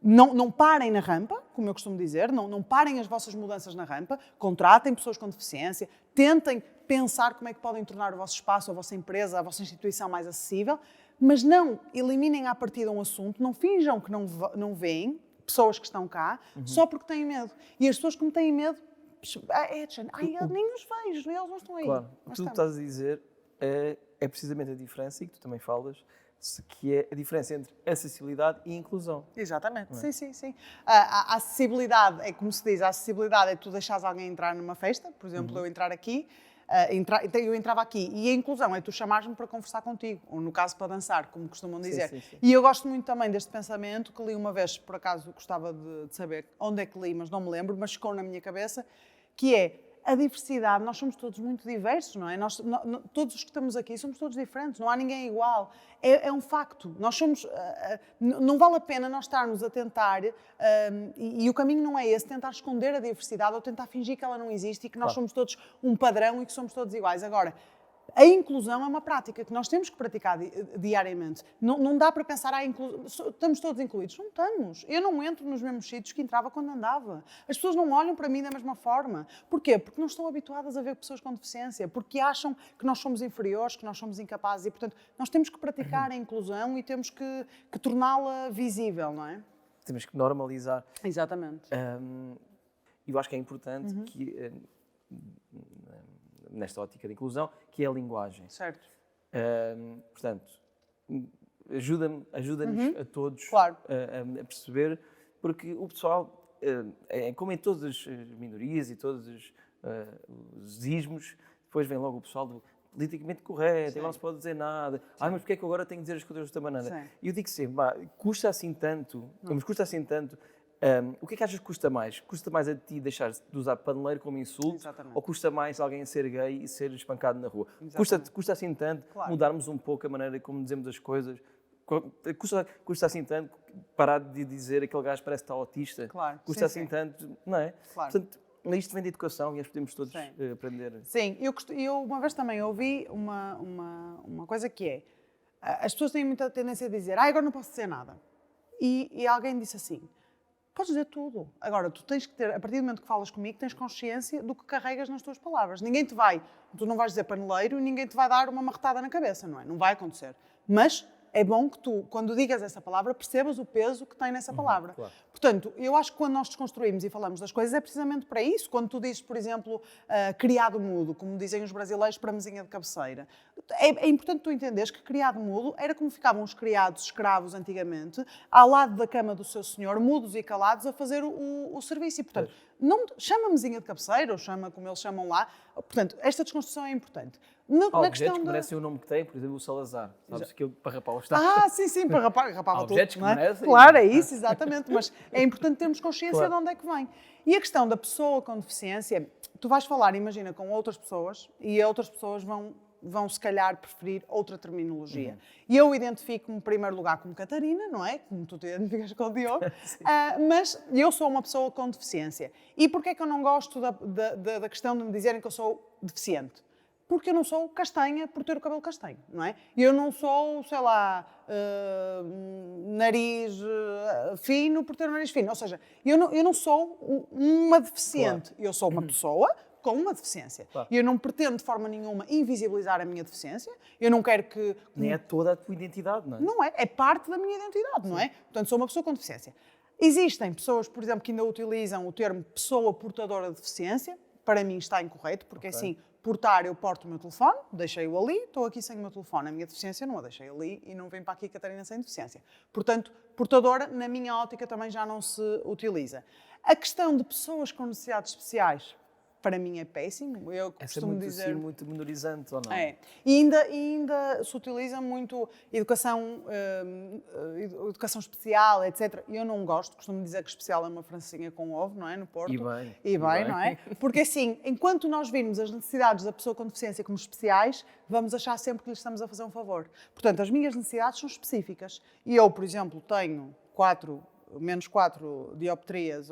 Não parem na rampa, como eu costumo dizer, não parem as vossas mudanças na rampa, contratem pessoas com deficiência, tentem pensar como é que podem tornar o vosso espaço, a vossa empresa, a vossa instituição mais acessível, mas não eliminem à partida um assunto, não finjam que não veem pessoas que estão cá, só porque têm medo. E as pessoas que me têm medo, eu nem os vejo, eles não estão aí. Claro, o que tu estás a dizer é precisamente a diferença, e que tu também falas, que é a diferença entre acessibilidade e inclusão. Exatamente, sim. A acessibilidade é como se diz, a acessibilidade é tu deixares alguém entrar numa festa, por exemplo, eu entrar aqui, eu entrava aqui, e a inclusão é tu chamares-me para conversar contigo, ou no caso para dançar, como costumam dizer. Sim. E eu gosto muito também deste pensamento, que li uma vez, por acaso gostava de saber onde é que li, mas não me lembro, mas ficou na minha cabeça, que é a diversidade. Nós somos todos muito diversos, não é? Todos os que estamos aqui somos todos diferentes, não há ninguém igual. É um facto. Nós somos... não vale a pena nós estarmos a tentar, e o caminho não é esse, tentar esconder a diversidade ou tentar fingir que ela não existe e que nós somos todos um padrão e que somos todos iguais. Agora, a inclusão é uma prática que nós temos que praticar diariamente. Não dá para pensar, estamos todos incluídos. Não estamos. Eu não entro nos mesmos sítios que entrava quando andava. As pessoas não olham para mim da mesma forma. Porquê? Porque não estão habituadas a ver pessoas com deficiência, porque acham que nós somos inferiores, que nós somos incapazes e, portanto, nós temos que praticar a inclusão e temos que torná-la visível, não é? Temos que normalizar. Exatamente. Eu acho que é importante que... nesta ótica de inclusão, que é a linguagem. Certo. Portanto, ajuda-nos a todos Claro. a perceber, porque o pessoal, como em todas as minorias e todos os ismos, depois vem logo o pessoal do politicamente correto, e não se pode dizer nada. Mas porquê é que eu agora tenho que dizer as coisas desta maneira? E eu digo sempre, custa assim tanto, o que é que achas que custa mais? Custa mais a ti deixar de usar paneleiro como insulto? Exatamente. Ou custa mais alguém ser gay e ser espancado na rua? Custa assim tanto mudarmos um pouco a maneira como dizemos as coisas? Custa assim tanto parar de dizer aquele gajo parece que está autista? Claro. Custa assim tanto, não é? Claro. Portanto, isto vem de educação e nós podemos todos aprender. Sim, eu uma vez também ouvi uma coisa que é, as pessoas têm muita tendência a dizer, agora não posso dizer nada. E alguém disse assim, podes dizer tudo. Agora, tu tens que ter, a partir do momento que falas comigo, tens consciência do que carregas nas tuas palavras. Tu não vais dizer paneleiro e ninguém te vai dar uma marretada na cabeça, não é? Não vai acontecer. Mas é bom que tu, quando digas essa palavra, percebas o peso que tem nessa palavra. Claro. Portanto, eu acho que quando nós desconstruímos e falamos das coisas é precisamente para isso. Quando tu dizes, por exemplo, criado mudo, como dizem os brasileiros para a mesinha de cabeceira, é importante tu entenderes que criado mudo era como ficavam os criados escravos antigamente, ao lado da cama do seu senhor, mudos e calados, a fazer o serviço. E, portanto, não chama mesinha de cabeceira, ou chama como eles chamam lá. Portanto, esta desconstrução é importante. Há objetos que merecem o nome que têm, por exemplo, o Salazar. Sabes que para rapar os tachos. Sim, para rapava tudo. Objetos que merecem. Claro, é isso, exatamente. Mas é importante termos consciência de onde é que vem. E a questão da pessoa com deficiência, tu vais falar, imagina, com outras pessoas e outras pessoas vão se calhar preferir outra terminologia. E eu identifico-me em primeiro lugar como Catarina, não é? Como tu te identificas com o Diogo. Mas eu sou uma pessoa com deficiência. E porquê é que eu não gosto da questão de me dizerem que eu sou deficiente? Porque eu não sou castanha por ter o cabelo castanho, não é? Eu não sou, sei lá, nariz fino por ter o nariz fino. Ou seja, eu não sou uma deficiente. Claro. Eu sou uma pessoa com uma deficiência. Claro. Eu não pretendo de forma nenhuma invisibilizar a minha deficiência. Eu não quero que... Nem é toda a tua identidade, não é? Não é. É parte da minha identidade, não é? Portanto, sou uma pessoa com deficiência. Existem pessoas, por exemplo, que ainda utilizam o termo pessoa portadora de deficiência. Para mim está incorreto, porque assim... Portar, eu porto o meu telefone, deixei-o ali, estou aqui sem o meu telefone. A minha deficiência não a deixei ali e não vem para aqui Catarina sem deficiência. Portanto, portadora, na minha ótica, também já não se utiliza. A questão de pessoas com necessidades especiais, para mim é péssimo. Eu costumo muito, dizer... assim, muito menorizante, ou não? É. E ainda se utiliza muito educação especial, etc. Eu não gosto, costumo dizer que especial é uma francesinha com ovo, não é? No Porto. E bem, não é? Porque assim, enquanto nós virmos as necessidades da pessoa com deficiência como especiais, vamos achar sempre que lhe estamos a fazer um favor. Portanto, as minhas necessidades são específicas. E eu, por exemplo, tenho menos 4 dioptrias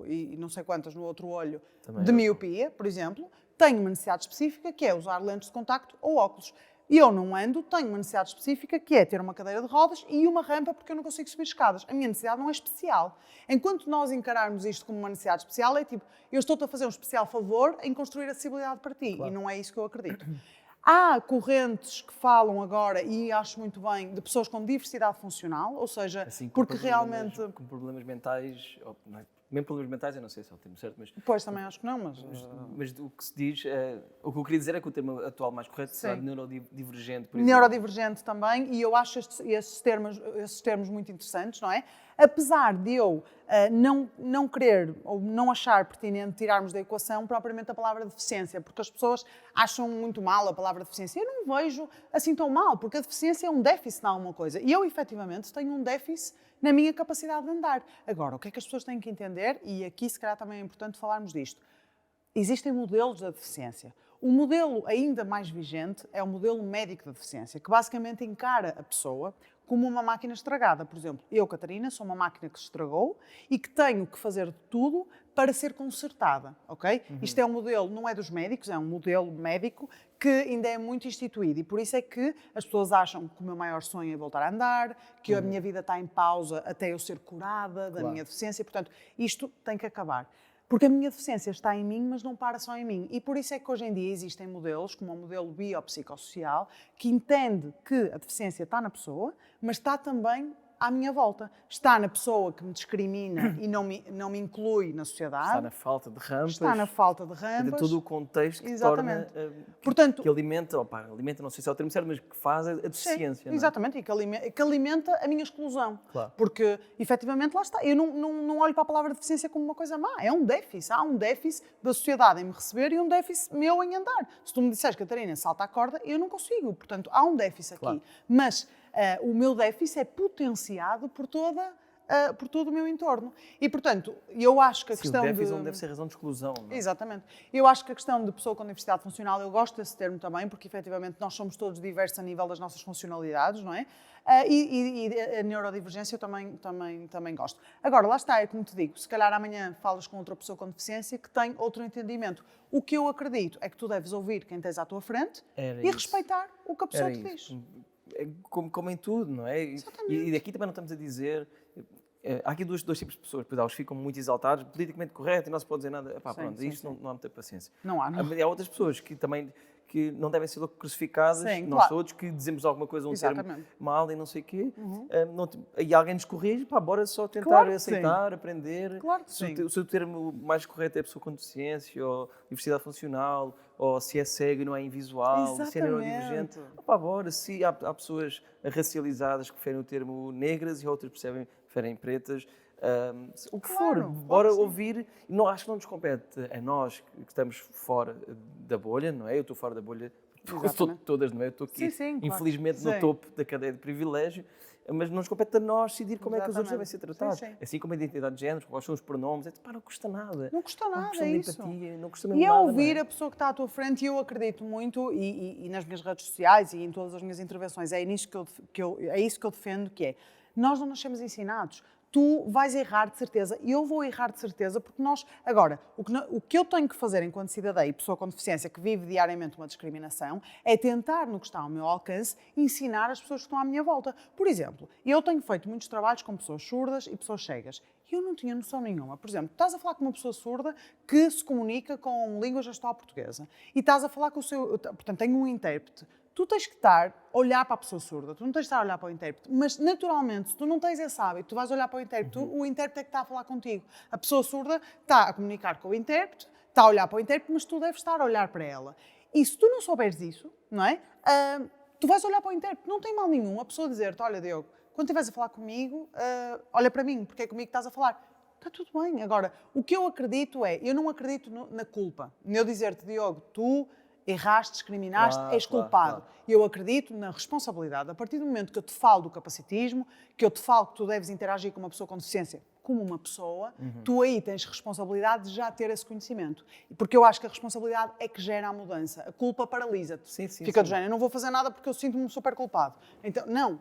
e não sei quantas no outro olho de miopia, por exemplo, tenho uma necessidade específica que é usar lentes de contacto ou óculos. E eu não ando, tenho uma necessidade específica que é ter uma cadeira de rodas e uma rampa porque eu não consigo subir escadas. A minha necessidade não é especial. Enquanto nós encararmos isto como uma necessidade especial, é tipo, eu estou-te a fazer um especial favor em construir acessibilidade para ti. Claro. E não é isso que eu acredito. Há correntes que falam agora, e acho muito bem, de pessoas com diversidade funcional, ou seja, assim, porque realmente... Com problemas mentais, mesmo problemas mentais, eu não sei se é o termo certo, mas... Pois, também acho que não, mas o que se diz, o que eu queria dizer é que o termo atual mais correto será neurodivergente, por exemplo. Neurodivergente também, e eu acho esses termos muito interessantes, não é? Apesar de eu não querer ou não achar pertinente tirarmos da equação propriamente a palavra deficiência, porque as pessoas acham muito mal a palavra deficiência. Eu não vejo assim tão mal, porque a deficiência é um déficit em alguma coisa. E eu, efetivamente, tenho um déficit na minha capacidade de andar. Agora, o que é que as pessoas têm que entender, e aqui se calhar também é importante falarmos disto, existem modelos da deficiência. O modelo ainda mais vigente é o modelo médico da deficiência, que basicamente encara a pessoa como uma máquina estragada. Por exemplo, eu, Catarina, sou uma máquina que se estragou e que tenho que fazer de tudo para ser consertada, ok? Isto é um modelo, não é dos médicos, é um modelo médico que ainda é muito instituído e por isso é que as pessoas acham que o meu maior sonho é voltar a andar, que a minha vida está em pausa até eu ser curada da minha deficiência. Portanto, isto tem que acabar. Porque a minha deficiência está em mim, mas não para só em mim. E por isso é que hoje em dia existem modelos, como o modelo biopsicossocial, que entende que a deficiência está na pessoa, mas está também à minha volta. Está na pessoa que me discrimina e não me inclui na sociedade. Está na falta de rampas. Está na falta de rampas. De todo o contexto que exatamente. Torna... Portanto, que alimenta, não sei se é o termo certo, mas que faz a deficiência. Sim, exatamente, e que alimenta a minha exclusão. Claro. Porque, efetivamente, lá está. Eu não olho para a palavra deficiência como uma coisa má. É um déficit. Há um déficit da sociedade em me receber e um déficit meu em andar. Se tu me disseres, Catarina, salta a corda, eu não consigo. Portanto, há um déficit aqui. Claro. Mas o meu déficit é potenciado por todo o meu entorno. E, portanto, eu acho que a questão o déficit não deve ser razão de exclusão. Não é? Exatamente. Eu acho que a questão de pessoa com diversidade funcional, eu gosto desse termo também, porque, efetivamente, nós somos todos diversos a nível das nossas funcionalidades, não é? E a neurodivergência eu também gosto. Agora, lá está, é como te digo, se calhar amanhã falas com outra pessoa com deficiência que tem outro entendimento. O que eu acredito é que tu deves ouvir quem tens à tua frente e respeitar o que a pessoa te diz. É como em tudo, não é? E aqui também não estamos a dizer... Há aqui dois tipos de pessoas, pois há os que ficam muito exaltados, politicamente correto, e não se pode dizer nada. Epá, pronto, isto não há muita paciência. Não há, não. Há outras pessoas que também que não devem ser crucificadas, sim, nós todos, que dizemos alguma coisa, termo mal e não sei o quê, e alguém nos corrige, bora só tentar aceitar, aprender. Claro que sim. Se o termo mais correto é pessoa com deficiência, ou diversidade funcional, ou se é cego e não é invisual, se é neurodivergente. Bora, se há pessoas racializadas que preferem o termo negras e outras preferem pretas, o que for, bora ouvir. Não, acho que não nos compete a nós que estamos fora da bolha, não é? Eu estou fora da bolha, todas, não é? Eu estou aqui, infelizmente, no topo da cadeia de privilégio, mas não nos compete a nós decidir como é que os outros devem ser tratados. Assim como a identidade de género, quais são os pronomes, não custa nada. Não custa nada, é isso. Empatia, não custa mesmo nada. E a ouvir a pessoa que está à tua frente, e eu acredito muito, e nas minhas redes sociais e em todas as minhas intervenções, é isso que eu defendo, que é, nós não nascemos ensinados. Tu vais errar de certeza, e eu vou errar de certeza, porque nós... Agora, o que eu tenho que fazer enquanto cidadã e pessoa com deficiência que vive diariamente uma discriminação é tentar, no que está ao meu alcance, ensinar as pessoas que estão à minha volta. Por exemplo, eu tenho feito muitos trabalhos com pessoas surdas e pessoas cegas, e eu não tinha noção nenhuma. Por exemplo, estás a falar com uma pessoa surda que se comunica com língua gestual portuguesa, e estás a falar com o seu... Portanto, tem um intérprete. Tu tens que estar a olhar para a pessoa surda, tu não tens de estar a olhar para o intérprete, mas naturalmente, se tu não tens esse hábito, tu vais olhar para o intérprete, o intérprete é que está a falar contigo. A pessoa surda está a comunicar com o intérprete, está a olhar para o intérprete, mas tu deves estar a olhar para ela. E se tu não souberes isso, não é? Tu vais olhar para o intérprete, não tem mal nenhum a pessoa dizer-te, olha Diogo, quando estiveres a falar comigo, olha para mim, porque é comigo que estás a falar. está tudo bem. Agora, o que eu acredito eu não acredito na culpa. Eu dizer-te, Diogo, tu erraste, discriminaste, és culpado. Eu acredito na responsabilidade. A partir do momento que eu te falo do capacitismo, que eu te falo que tu deves interagir com uma pessoa com deficiência como uma pessoa, tu aí tens responsabilidade de já ter esse conhecimento. Porque eu acho que a responsabilidade é que gera a mudança. A culpa paralisa-te. Fica do género, eu não vou fazer nada porque eu sinto-me super culpado. Então, não.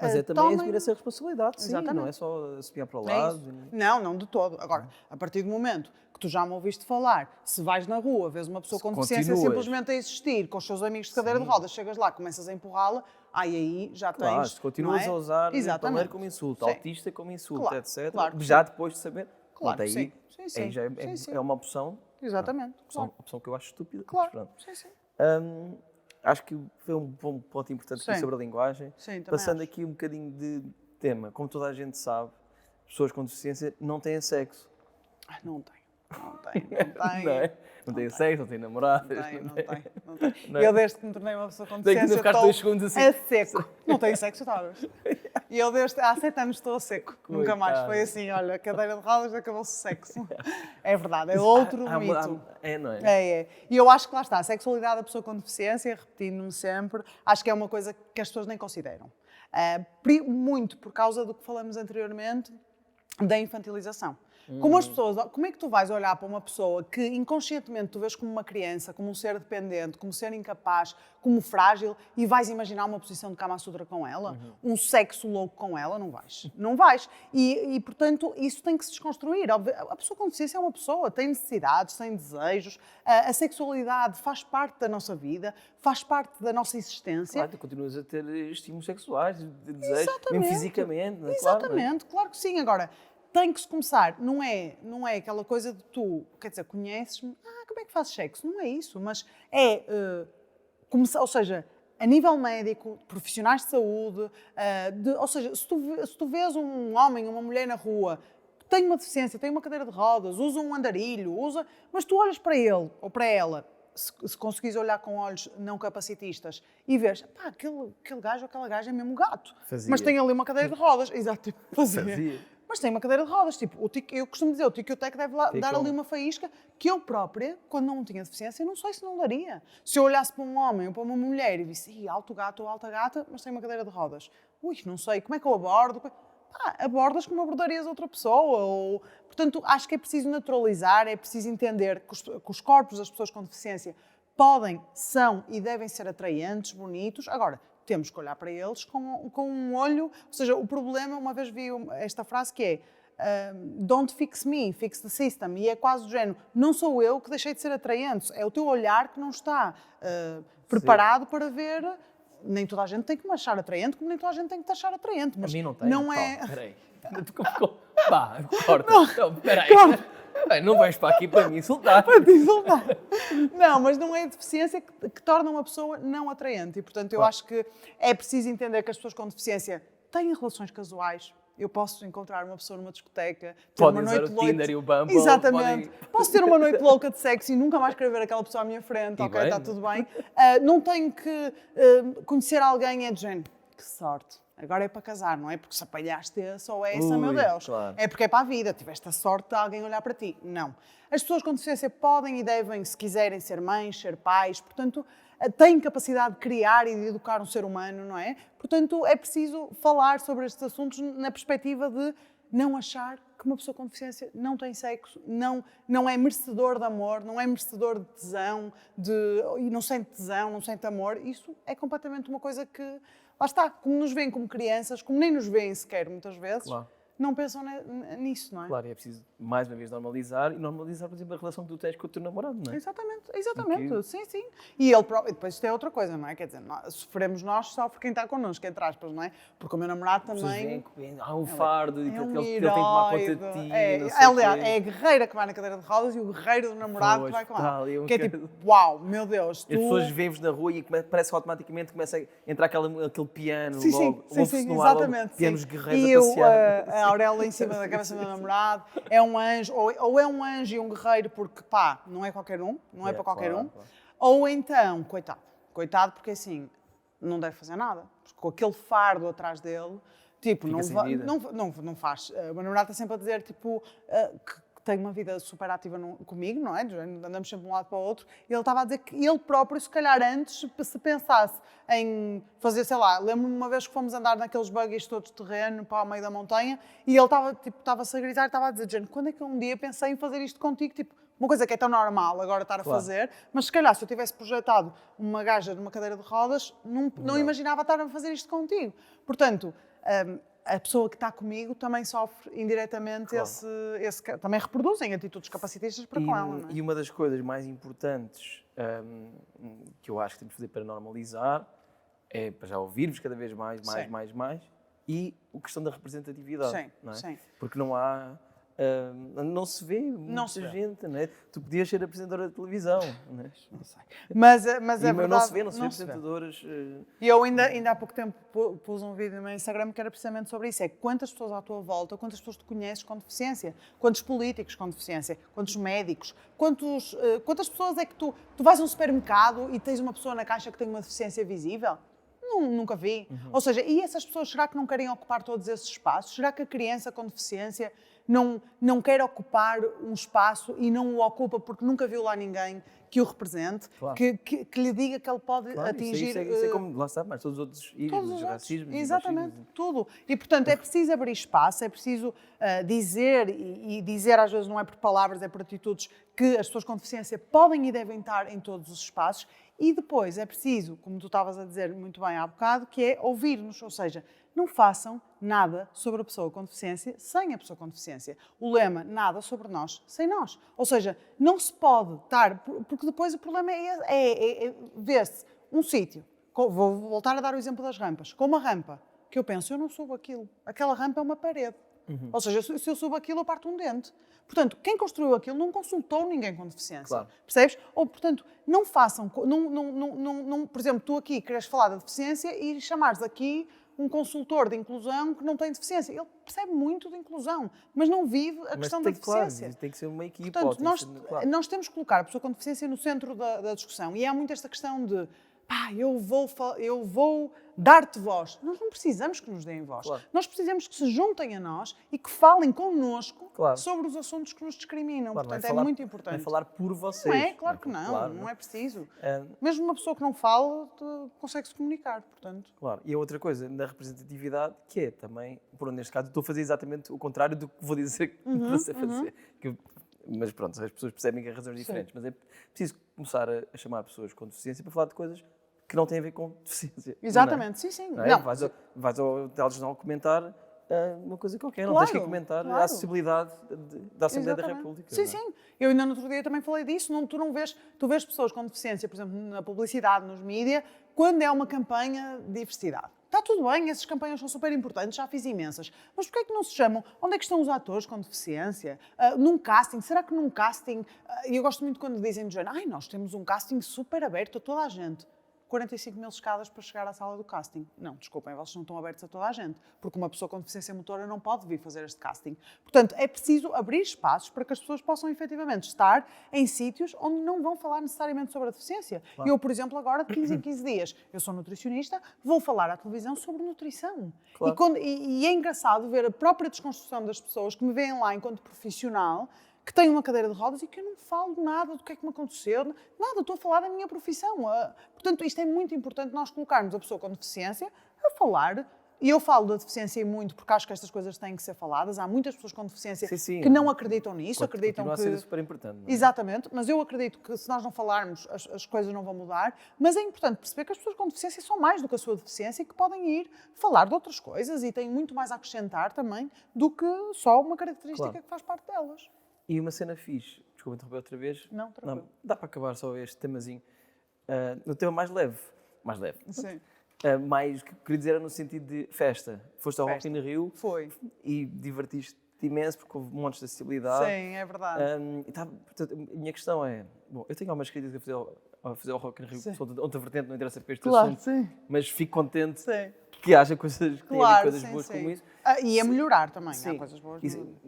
Mas é também assumir essa responsabilidade, sim, Exatamente. não é só assumir para o lado. Não, de todo. Agora, a partir do momento que tu já me ouviste falar, se vais na rua, vês uma pessoa com deficiência simplesmente a existir, com os seus amigos de cadeira de rodas, chegas lá, começas a empurrá-la, aí já tens... Se continuas a usar Exatamente. como insulto, autista como insulto, etc. Claro que já depois de saber, claro, aí, sim. aí já é uma opção. Exatamente. Uma opção que eu acho estúpida. Claro, Mas pronto. sim. Acho que foi um bom ponto importante aqui sobre a linguagem. Sim, passando aqui um bocadinho de tema. Como toda a gente sabe, pessoas com deficiência não têm sexo. Não tem. Não têm sexo, não têm namoradas. Não tem. Eu desde que me tornei uma pessoa com deficiência estou 2 segundos assim. a seco. Não tenho sexo, talvez. E eu há 7 anos estou a seco. Coitado. Nunca mais. Foi assim, olha, cadeira de rodas, acabou-se o sexo. É verdade, é outro mito. Não é? É. E eu acho que lá está, a sexualidade da pessoa com deficiência, repetindo-me sempre, acho que é uma coisa que as pessoas nem consideram. Muito por causa do que falamos anteriormente da infantilização. Como é que tu vais olhar para uma pessoa que inconscientemente tu vês como uma criança, como um ser dependente, como um ser incapaz, como frágil, e vais imaginar uma posição de Kama Sutra com ela? Um sexo louco com ela? Não vais. Não vais. E, portanto, isso tem que se desconstruir. A pessoa com deficiência é uma pessoa, tem necessidades, tem desejos. A sexualidade faz parte da nossa vida, faz parte da nossa existência. Claro, tu continuas a ter estímulos sexuais, de desejos, mesmo fisicamente. Exatamente, claro que sim. Agora, tem que se começar, não é aquela coisa de tu, quer dizer, conheces-me, como é que fazes sexo? Não é isso, mas começar, ou seja, a nível médico, profissionais de saúde, ou seja, se tu vês um homem, uma mulher na rua, tem uma deficiência, tem uma cadeira de rodas, usa um andarilho, mas tu olhas para ele ou para ela, se conseguires olhar com olhos não capacitistas e vês, aquele gajo ou aquela gaja é mesmo gato, mas tem ali uma cadeira de rodas. Exato, fazia. Mas tem uma cadeira de rodas, eu costumo dizer, o Tico Tec deve dar ali uma faísca que eu própria, quando não tinha deficiência, não sei se não daria. Se eu olhasse para um homem ou para uma mulher e visse, alto gato ou alta gata, mas tem uma cadeira de rodas. Não sei, como é que eu abordo? Abordas como abordarias outra pessoa. Portanto, acho que é preciso naturalizar, é preciso entender que os corpos das pessoas com deficiência podem, são e devem ser atraentes, bonitos. Agora, temos que olhar para eles com um olho... Ou seja, o problema, uma vez vi esta frase que é don't fix me, fix the system. E é quase do género, não sou eu que deixei de ser atraente, é o teu olhar que não está preparado para ver... Nem toda a gente tem que me achar atraente, como nem toda a gente tem que te achar atraente. Mas a mim não tem. Não é... Peraí. Corta. Então, peraí. Não vais para aqui para me insultar. Para te insultar. Não, mas não é a deficiência que torna uma pessoa não atraente. E, portanto, eu acho que é preciso entender que as pessoas com deficiência têm relações casuais. Eu posso encontrar uma pessoa numa discoteca, ter podem uma usar noite o Tinder e o Bumble. Exatamente. Posso ter uma noite louca de sexo e nunca mais querer ver aquela pessoa à minha frente. Ok, está tudo bem. Não tenho que conhecer alguém, de género. Que sorte. Agora é para casar, não é? Porque se apanhaste essa ou essa, meu Deus. Claro. É porque é para a vida. Tiveste a sorte de alguém olhar para ti. Não. As pessoas com deficiência podem e devem, se quiserem, ser mães, ser pais. Portanto, têm capacidade de criar e de educar um ser humano, não é? Portanto, é preciso falar sobre estes assuntos na perspectiva de não achar que uma pessoa com deficiência não tem sexo, não é merecedor de amor, não é merecedor de tesão, e não sente tesão, não sente amor. Isso é completamente uma coisa que, lá está, como nos veem como crianças, como nem nos veem sequer muitas vezes, claro, não pensam nisso, não é? Claro, e é preciso, mais uma vez, normalizar, por exemplo, a relação que tu tens com o teu namorado, não é? Exatamente, sim. E ele próprio, depois isto é outra coisa, não é? Quer dizer, sofremos nós, sofre quem está connosco, entre aspas, não é? Porque o meu namorado também... Há um fardo, e que ele tem que herói, tomar conta de ti, aliás, é a guerreira que vai na cadeira de rodas e o guerreiro do namorado que vai com ela. Que é tipo, uau, meu Deus, As pessoas veem-vos na rua e parece que automaticamente começa a entrar aquele piano logo. Sim, exatamente. Pianos guerreiros a passear. A Aurélia em cima da cabeça do meu namorado, é um anjo, ou é um anjo e um guerreiro porque, não é qualquer um, não é para qualquer um. Claro. Ou então, coitado porque assim, não deve fazer nada, porque com aquele fardo atrás dele, Tipo, Fica sem vida. não faz. O meu namorado está sempre a dizer, tipo, que tem uma vida super ativa comigo, não é? Andamos sempre de um lado para o outro. E ele estava a dizer que ele próprio, se calhar antes, se pensasse em fazer, sei lá, lembro-me uma vez que fomos andar naqueles buggies todos de terreno para o meio da montanha e ele estava-se a gritar, estava a dizer, Jane, quando é que um dia pensei em fazer isto contigo? Tipo, uma coisa que é tão normal agora estar a fazer, mas se calhar se eu tivesse projetado uma gaja numa cadeira de rodas, não imaginava estar a fazer isto contigo. Portanto, a pessoa que está comigo também sofre indiretamente também reproduzem atitudes capacitistas para com ela. Não é? E uma das coisas mais importantes que eu acho que temos de fazer para normalizar é para já ouvirmos cada vez mais e a questão da representatividade. Sim, não é? sim. Porque não se vê muita gente, não é? Tu podias ser apresentadora de televisão, não é? Não sei. Mas é verdade. Não se vê apresentadoras. E eu ainda há pouco tempo pus um vídeo no meu Instagram que era precisamente sobre isso. É quantas pessoas à tua volta, quantas pessoas tu conheces com deficiência, quantos políticos com deficiência, quantos médicos, quantas pessoas é que tu vais a um supermercado e tens uma pessoa na caixa que tem uma deficiência visível? Nunca vi. Ou seja, e essas pessoas, será que não querem ocupar todos esses espaços? Será que a criança com deficiência não quer ocupar um espaço e não o ocupa porque nunca viu lá ninguém que o represente, Claro. que lhe diga que ele pode atingir... Isso é como, lá está, mas todos os outros ídolos, racismos, exatamente, tudo. E, portanto, é preciso abrir espaço, é preciso dizer, e dizer às vezes não é por palavras, é por atitudes, que as pessoas com deficiência podem e devem estar em todos os espaços. E depois é preciso, como tu estavas a dizer muito bem há bocado, que é ouvir-nos, ou seja, não façam nada sobre a pessoa com deficiência sem a pessoa com deficiência. O lema, nada sobre nós sem nós. Ou seja, não se pode estar, porque depois o problema é ver-se um sítio, vou voltar a dar o exemplo das rampas, com uma rampa, que eu penso, eu não subo aquilo, aquela rampa é uma parede. Ou seja, se eu subo aquilo, eu parto um dente. Portanto, quem construiu aquilo não consultou ninguém com deficiência. Claro. Percebes? Ou, portanto, não façam... por exemplo, tu aqui queres falar da deficiência e chamares aqui um consultor de inclusão que não tem deficiência. Ele percebe muito de inclusão, mas não vive a questão da deficiência. Claro, tem que ser uma equipa. Portanto, nós temos que colocar a pessoa com deficiência no centro da discussão. E há muito esta questão de eu vou dar-te voz. Nós não precisamos que nos deem voz. Claro. Nós precisamos que se juntem a nós e que falem connosco Claro. sobre os assuntos que nos discriminam. Claro, portanto, é muito importante. Vai falar por vocês. Não é? Claro que não. Claro, não é preciso. É. Mesmo uma pessoa que não fala consegue-se comunicar, portanto. Claro. E a outra coisa, na representatividade, que é também, neste caso, estou a fazer exatamente o contrário do que vou dizer que você fazer. Mas pronto, as pessoas percebem que há razões diferentes. Mas é preciso começar a chamar pessoas com deficiência para falar de coisas que não têm a ver com deficiência. Exatamente, não é? sim. Não é? Vais ao telejornal comentar uma coisa qualquer, não tens que comentar a acessibilidade da Assembleia da República. Sim, sim. Eu ainda no outro dia também falei disso. Tu vês pessoas com deficiência, por exemplo, na publicidade, nos mídias, quando é uma campanha de diversidade. Está tudo bem, essas campanhas são super importantes, já fiz imensas. Mas porquê é que não se chamam? Onde é que estão os atores com deficiência? Num casting? Será que num casting... E eu gosto muito quando dizem de género, nós temos um casting super aberto a toda a gente. 45 mil escadas para chegar à sala do casting. Não, desculpem, vocês não estão abertos a toda a gente, porque uma pessoa com deficiência motora não pode vir fazer este casting. Portanto, é preciso abrir espaços para que as pessoas possam efetivamente estar em sítios onde não vão falar necessariamente sobre a deficiência. Claro. Eu, por exemplo, agora, de 15 em 15 dias, eu sou nutricionista, vou falar à televisão sobre nutrição. Claro. E é engraçado ver a própria desconstrução das pessoas que me veem lá enquanto profissional, que tenho uma cadeira de rodas e que eu não falo nada do que é que me aconteceu, nada, estou a falar da minha profissão. Portanto, isto é muito importante, nós colocarmos a pessoa com deficiência a falar, e eu falo da deficiência muito porque acho que estas coisas têm que ser faladas. Há muitas pessoas com deficiência que não acreditam nisso, acreditam que... a ser super importante. Não é? Exatamente, mas eu acredito que se nós não falarmos, as coisas não vão mudar, mas é importante perceber que as pessoas com deficiência são mais do que a sua deficiência e que podem ir falar de outras coisas e têm muito mais a acrescentar também do que só uma característica que faz parte delas. E uma cena fixe, desculpa interromper outra vez. Não, tranquilo. Dá para acabar só este temazinho. No tema mais leve. Sim. Mais, queria dizer, era no sentido de festa. Foste ao Rock in Rio. Foi. E divertiste imenso porque houve montes de acessibilidade. Sim, é verdade. Portanto, a minha questão é, eu tenho algumas críticas a fazer ao Rock in Rio, sou de outra vertente, não interessa para este assunto, sim. Mas fico contente que haja coisas, coisas boas como isso. E a melhorar também, há coisas boas.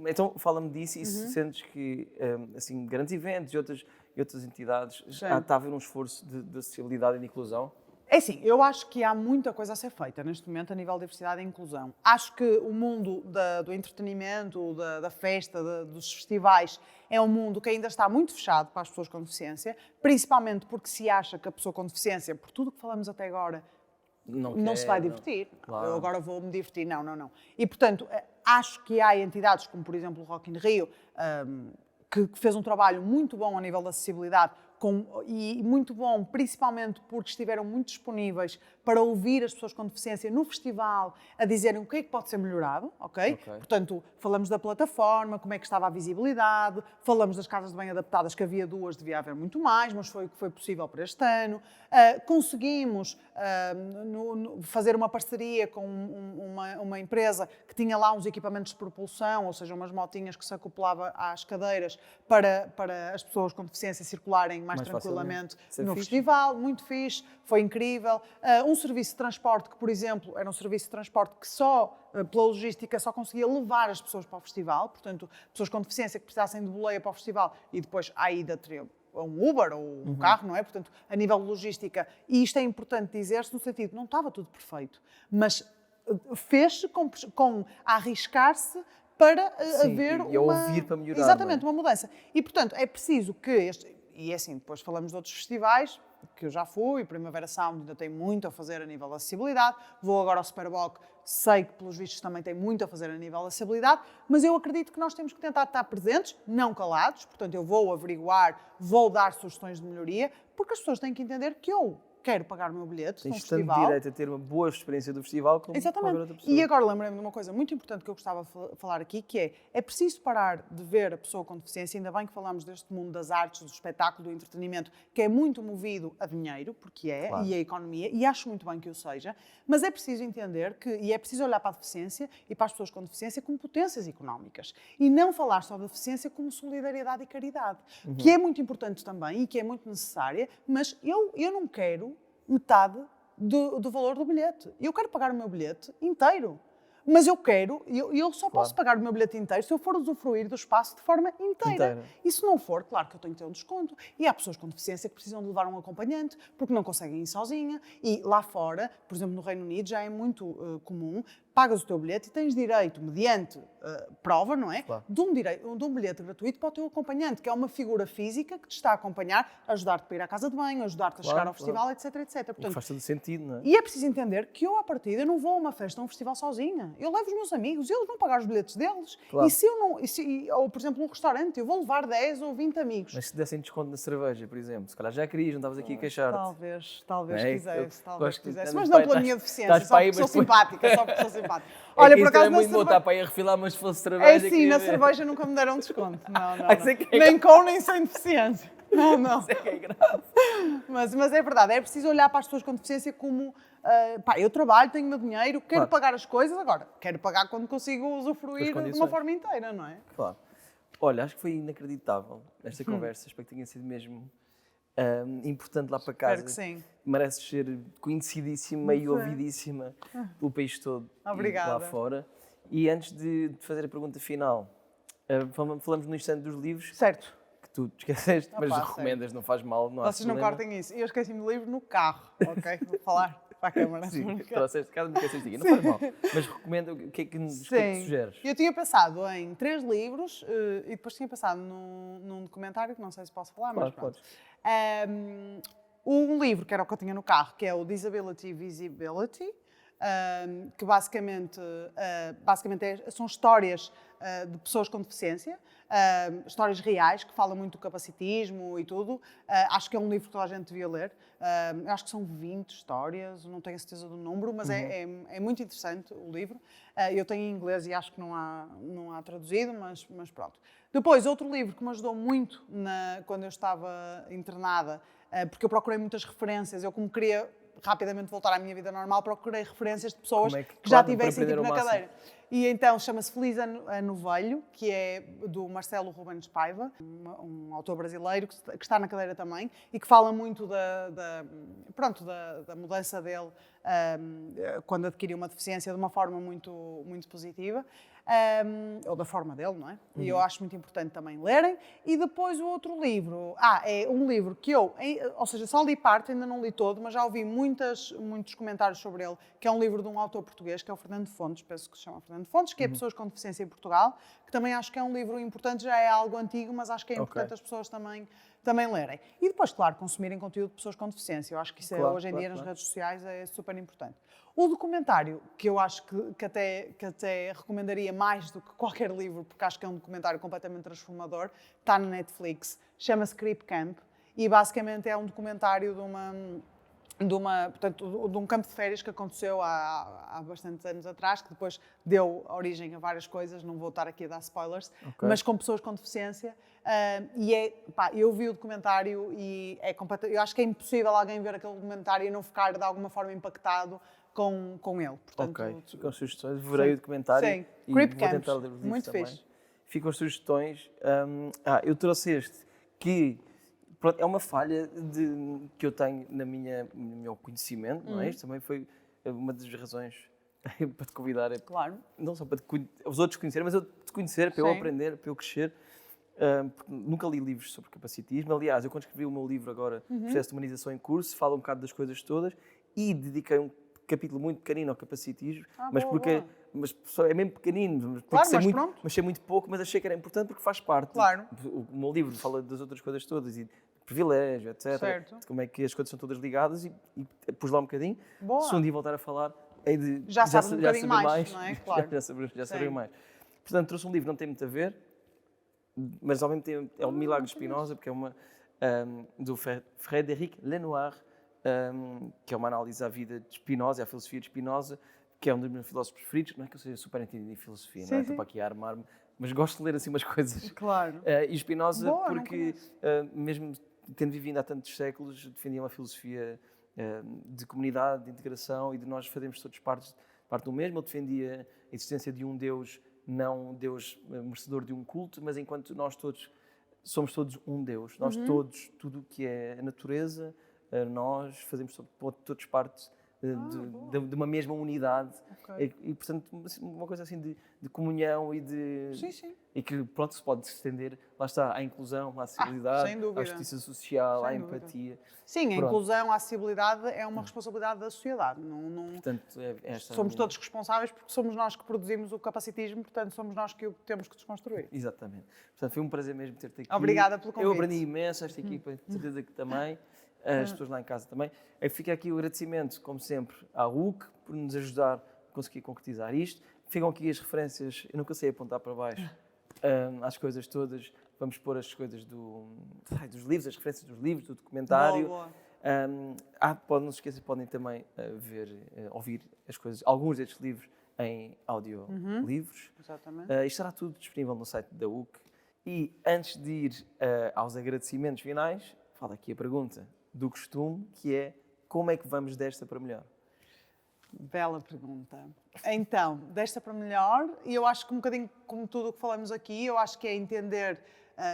Então, fala-me disso e se sentes que, assim, grandes eventos e outras entidades, está a haver um esforço de acessibilidade e de inclusão? É assim, eu acho que há muita coisa a ser feita neste momento a nível de diversidade e inclusão. Acho que o mundo do entretenimento, da festa, dos festivais, é um mundo que ainda está muito fechado para as pessoas com deficiência, principalmente porque se acha que a pessoa com deficiência, por tudo o que falamos até agora, não se vai divertir. Claro. Eu agora vou-me divertir. Não. E, portanto, acho que há entidades como, por exemplo, o Rock in Rio, que fez um trabalho muito bom a nível da acessibilidade, e muito bom, principalmente porque estiveram muito disponíveis para ouvir as pessoas com deficiência no festival, a dizerem o que é que pode ser melhorado, ok? Portanto, falamos da plataforma, como é que estava a visibilidade, falamos das casas de banho adaptadas, que havia 2, devia haver muito mais, mas foi o que foi possível para este ano. Conseguimos fazer uma parceria com uma empresa que tinha lá uns equipamentos de propulsão, ou seja, umas motinhas que se acoplava às cadeiras para as pessoas com deficiência circularem mais tranquilamente no festival. Muito fixe, foi incrível. Um serviço de transporte que, por exemplo, era um serviço de transporte que pela logística, só conseguia levar as pessoas para o festival. Portanto, pessoas com deficiência que precisassem de boleia para o festival e depois à ida teriam um Uber ou um carro, não é? Portanto, a nível de logística, e isto é importante dizer-se no sentido de não estava tudo perfeito, mas fez-se a arriscar-se para haver ouvir para melhorar. Exatamente, uma mudança. E, portanto, é preciso que e é assim, depois falamos de outros festivais, que eu já fui, Primavera Sound ainda tem muito a fazer a nível da acessibilidade, vou agora ao Superboc, sei que pelos vistos também tem muito a fazer a nível da acessibilidade, mas eu acredito que nós temos que tentar estar presentes, não calados, portanto eu vou averiguar, vou dar sugestões de melhoria, porque as pessoas têm que entender que eu quero pagar o meu bilhete num festival. Tens tanto direito a ter uma boa experiência do festival como qualquer outra pessoa. E agora lembrei-me de uma coisa muito importante que eu gostava de falar aqui, que é preciso parar de ver a pessoa com deficiência, ainda bem que falamos deste mundo das artes, do espetáculo, do entretenimento, que é muito movido a dinheiro, porque claro. E a economia, e acho muito bem que o seja, mas é preciso entender e é preciso olhar para a deficiência e para as pessoas com deficiência como potências económicas, e não falar só da deficiência como solidariedade e caridade, que é muito importante também e que é muito necessária, mas eu não quero metade do valor do bilhete. Eu quero pagar o meu bilhete inteiro. Mas eu só posso pagar o meu bilhete inteiro se eu for usufruir do espaço de forma inteira. E se não for, claro que eu tenho que ter um desconto. E há pessoas com deficiência que precisam de levar um acompanhante porque não conseguem ir sozinha. E lá fora, por exemplo, no Reino Unido, já é muito comum, pagas o teu bilhete e tens direito, mediante prova, não é? Claro. De um bilhete gratuito para o teu acompanhante, que é uma figura física que te está a acompanhar, ajudar-te para ir à casa de banho, ajudar-te a chegar ao festival, etc, etc. Portanto, faz todo sentido, não é? E é preciso entender que eu, à partida, não vou a uma festa, a um festival sozinha. Eu levo os meus amigos, eles vão pagar os bilhetes deles. Claro. E se eu não... ou, por exemplo, num restaurante, eu vou levar 10 ou 20 amigos. Mas se dessem desconto na cerveja, por exemplo, se calhar já querias, não estavas aqui a queixar-te. Talvez quisesse. Mas não não pela minha deficiência, só porque sou simpática. Olha, por acaso, é muito bom estar para ir a refilar, mas se fosse cerveja... É sim, na cerveja nunca me deram desconto. Não. É Nem com, nem sem deficiência. Não. Isso é que é grave. Mas é verdade, é preciso olhar para as pessoas com deficiência como... eu trabalho, tenho o meu dinheiro, quero pagar as coisas, agora quero pagar quando consigo usufruir de uma forma inteira, não é? Claro. Olha, acho que foi inacreditável esta conversa, espero que tenha sido mesmo importante lá para casa. Espero que sim. Mereces ser conhecidíssima e ouvidíssima pelo país todo. Obrigada. E lá fora. E antes de fazer a pergunta final, falamos no instante dos livros. Certo. Que tu te esqueceste, mas recomendas, não faz mal. Não Vocês não cortem isso. Eu esqueci-me do livro no carro, ok? Vou falar para a câmara. Sim, trouxeste de casa, me esqueceste aqui, não faz mal. Mas recomenda, o que é que sugeres? Eu tinha pensado em 3 livros e depois tinha pensado num documentário que não sei se posso falar, mas pronto. Um livro, que era o que eu tinha no carro, que é o Disability Visibility, que basicamente são histórias de pessoas com deficiência, histórias reais, que falam muito do capacitismo e tudo. Acho que é um livro que toda a gente devia ler. Acho que são 20 histórias, não tenho a certeza do número, mas é muito interessante o livro. Eu tenho em inglês e acho que não há traduzido, mas pronto. Depois, outro livro que me ajudou muito quando eu estava internada, porque eu procurei muitas referências, eu como queria rapidamente voltar à minha vida normal, procurei referências de pessoas que já tivessem tipo na cadeira. E então chama-se Feliz Ano Velho, que é do Marcelo Rubens Paiva, um autor brasileiro que está na cadeira também e que fala muito da mudança dele quando adquiriu uma deficiência de uma forma muito, muito positiva, ou da forma dele, não é? E eu acho muito importante também lerem. E depois o outro livro, é um livro que ou seja, só li parte, ainda não li todo, mas já ouvi muitos comentários sobre ele, que é um livro de um autor português, que é o Fernando Fontes, penso que se chama Fernando Fontes, que é Pessoas com Deficiência em Portugal, que também acho que é um livro importante, já é algo antigo, mas acho que é importante as pessoas também lerem. E depois, claro, consumirem conteúdo de pessoas com deficiência. Eu acho que isso hoje em dia nas redes sociais é super importante. O documentário, que eu acho que até recomendaria mais do que qualquer livro, porque acho que é um documentário completamente transformador, está na Netflix, chama-se Creep Camp, e basicamente é um documentário de um campo de férias que aconteceu há bastantes anos atrás, que depois deu origem a várias coisas, não vou estar aqui a dar spoilers, mas com pessoas com deficiência. Eu vi o documentário e eu acho que é impossível alguém ver aquele documentário e não ficar de alguma forma impactado com ele. Portanto, ficam sugestões, verei o documentário e Creep vou tentar ler os livros muito também. fixe. Ficam as sugestões. Eu trouxe este, que pronto, é uma falha que eu tenho no meu conhecimento, não é? Isto também foi uma das razões para te convidar. Claro. Não só para os outros conhecerem, mas eu te conhecer, para eu aprender, para eu crescer. Nunca li livros sobre capacitismo. Aliás, eu quando escrevi o meu livro agora, Processo de Humanização em Curso, falo um bocado das coisas todas e dediquei um capítulo muito pequenino ao capacitismo, mas só é mesmo pequenino, claro, mas sei muito pouco, mas achei que era importante porque faz parte. Claro. O meu livro fala das outras coisas todas e de privilégio, etc. Certo. De como é que as coisas são todas ligadas e pus lá um bocadinho. Boa. Se um dia voltar a falar, hei de já saber mais, não é? Claro. já saber mais. Portanto, trouxe um livro que não tem muito a ver, mas ao mesmo tempo é um milagre de Spinoza, porque é do Frédéric Lenoir, que é uma análise à vida de Spinoza, à filosofia de Spinoza, que é um dos meus filósofos preferidos. Não é que eu seja super entendido em filosofia, não é? Estou para aqui a armar-me, mas gosto de ler assim umas coisas. Claro. E Spinoza, porque mesmo tendo vivido há tantos séculos, defendia uma filosofia de comunidade, de integração e de nós fazermos todos parte do mesmo. Ele defendia a existência de um Deus, não um Deus merecedor de um culto, mas enquanto nós todos somos todos um Deus. Nós todos, tudo o que é a natureza, nós fazemos todos parte de uma mesma unidade. E, portanto, uma coisa assim de comunhão e de... Sim. E que, pronto, se pode estender, lá está, à inclusão, à acessibilidade, à justiça social, à empatia. Sim, a inclusão, a acessibilidade é uma responsabilidade da sociedade. Portanto, somos todos responsáveis porque somos nós que produzimos o capacitismo, portanto, somos nós que o temos que desconstruir. Exatamente. Portanto, foi um prazer mesmo ter-te aqui. Obrigada pelo convite. Eu aprendi imenso, esta equipa, de certeza que também. As pessoas lá em casa também. Fica aqui o agradecimento, como sempre, à UC por nos ajudar a conseguir concretizar isto. Ficam aqui as referências, eu nunca sei apontar para baixo, às coisas todas. Vamos pôr as coisas dos livros, as referências dos livros, do documentário. Boa. Não se esqueçam, podem também ouvir as coisas, alguns destes livros em audiolivros. Exatamente. E estará tudo disponível no site da UC. E antes de ir aos agradecimentos finais, fala aqui a pergunta do costume, que é: como é que vamos desta para melhor? Bela pergunta. Então, desta para melhor, e eu acho que um bocadinho como tudo o que falamos aqui, eu acho que é entender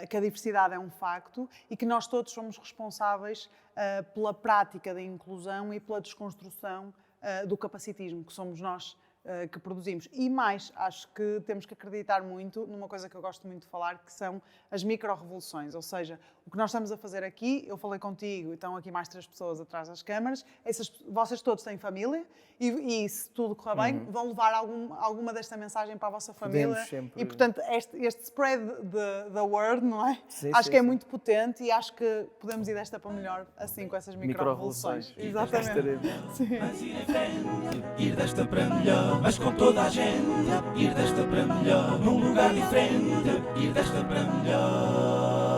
que a diversidade é um facto e que nós todos somos responsáveis pela prática da inclusão e pela desconstrução do capacitismo, que somos nós que produzimos. E mais, acho que temos que acreditar muito numa coisa que eu gosto muito de falar, que são as micro-revoluções. Ou seja, o que nós estamos a fazer aqui, eu falei contigo e estão aqui mais 3 pessoas atrás das câmaras, vocês todos têm família e se tudo correr bem, vão levar alguma desta mensagem para a vossa família. E, portanto, este spread the word, não é? Acho que é muito potente e acho que podemos ir desta para melhor, assim, com essas micro-revoluções. Exatamente. Mas ir em frente, ir desta para melhor, mas com toda a gente, ir desta para melhor, num lugar diferente, ir desta para melhor.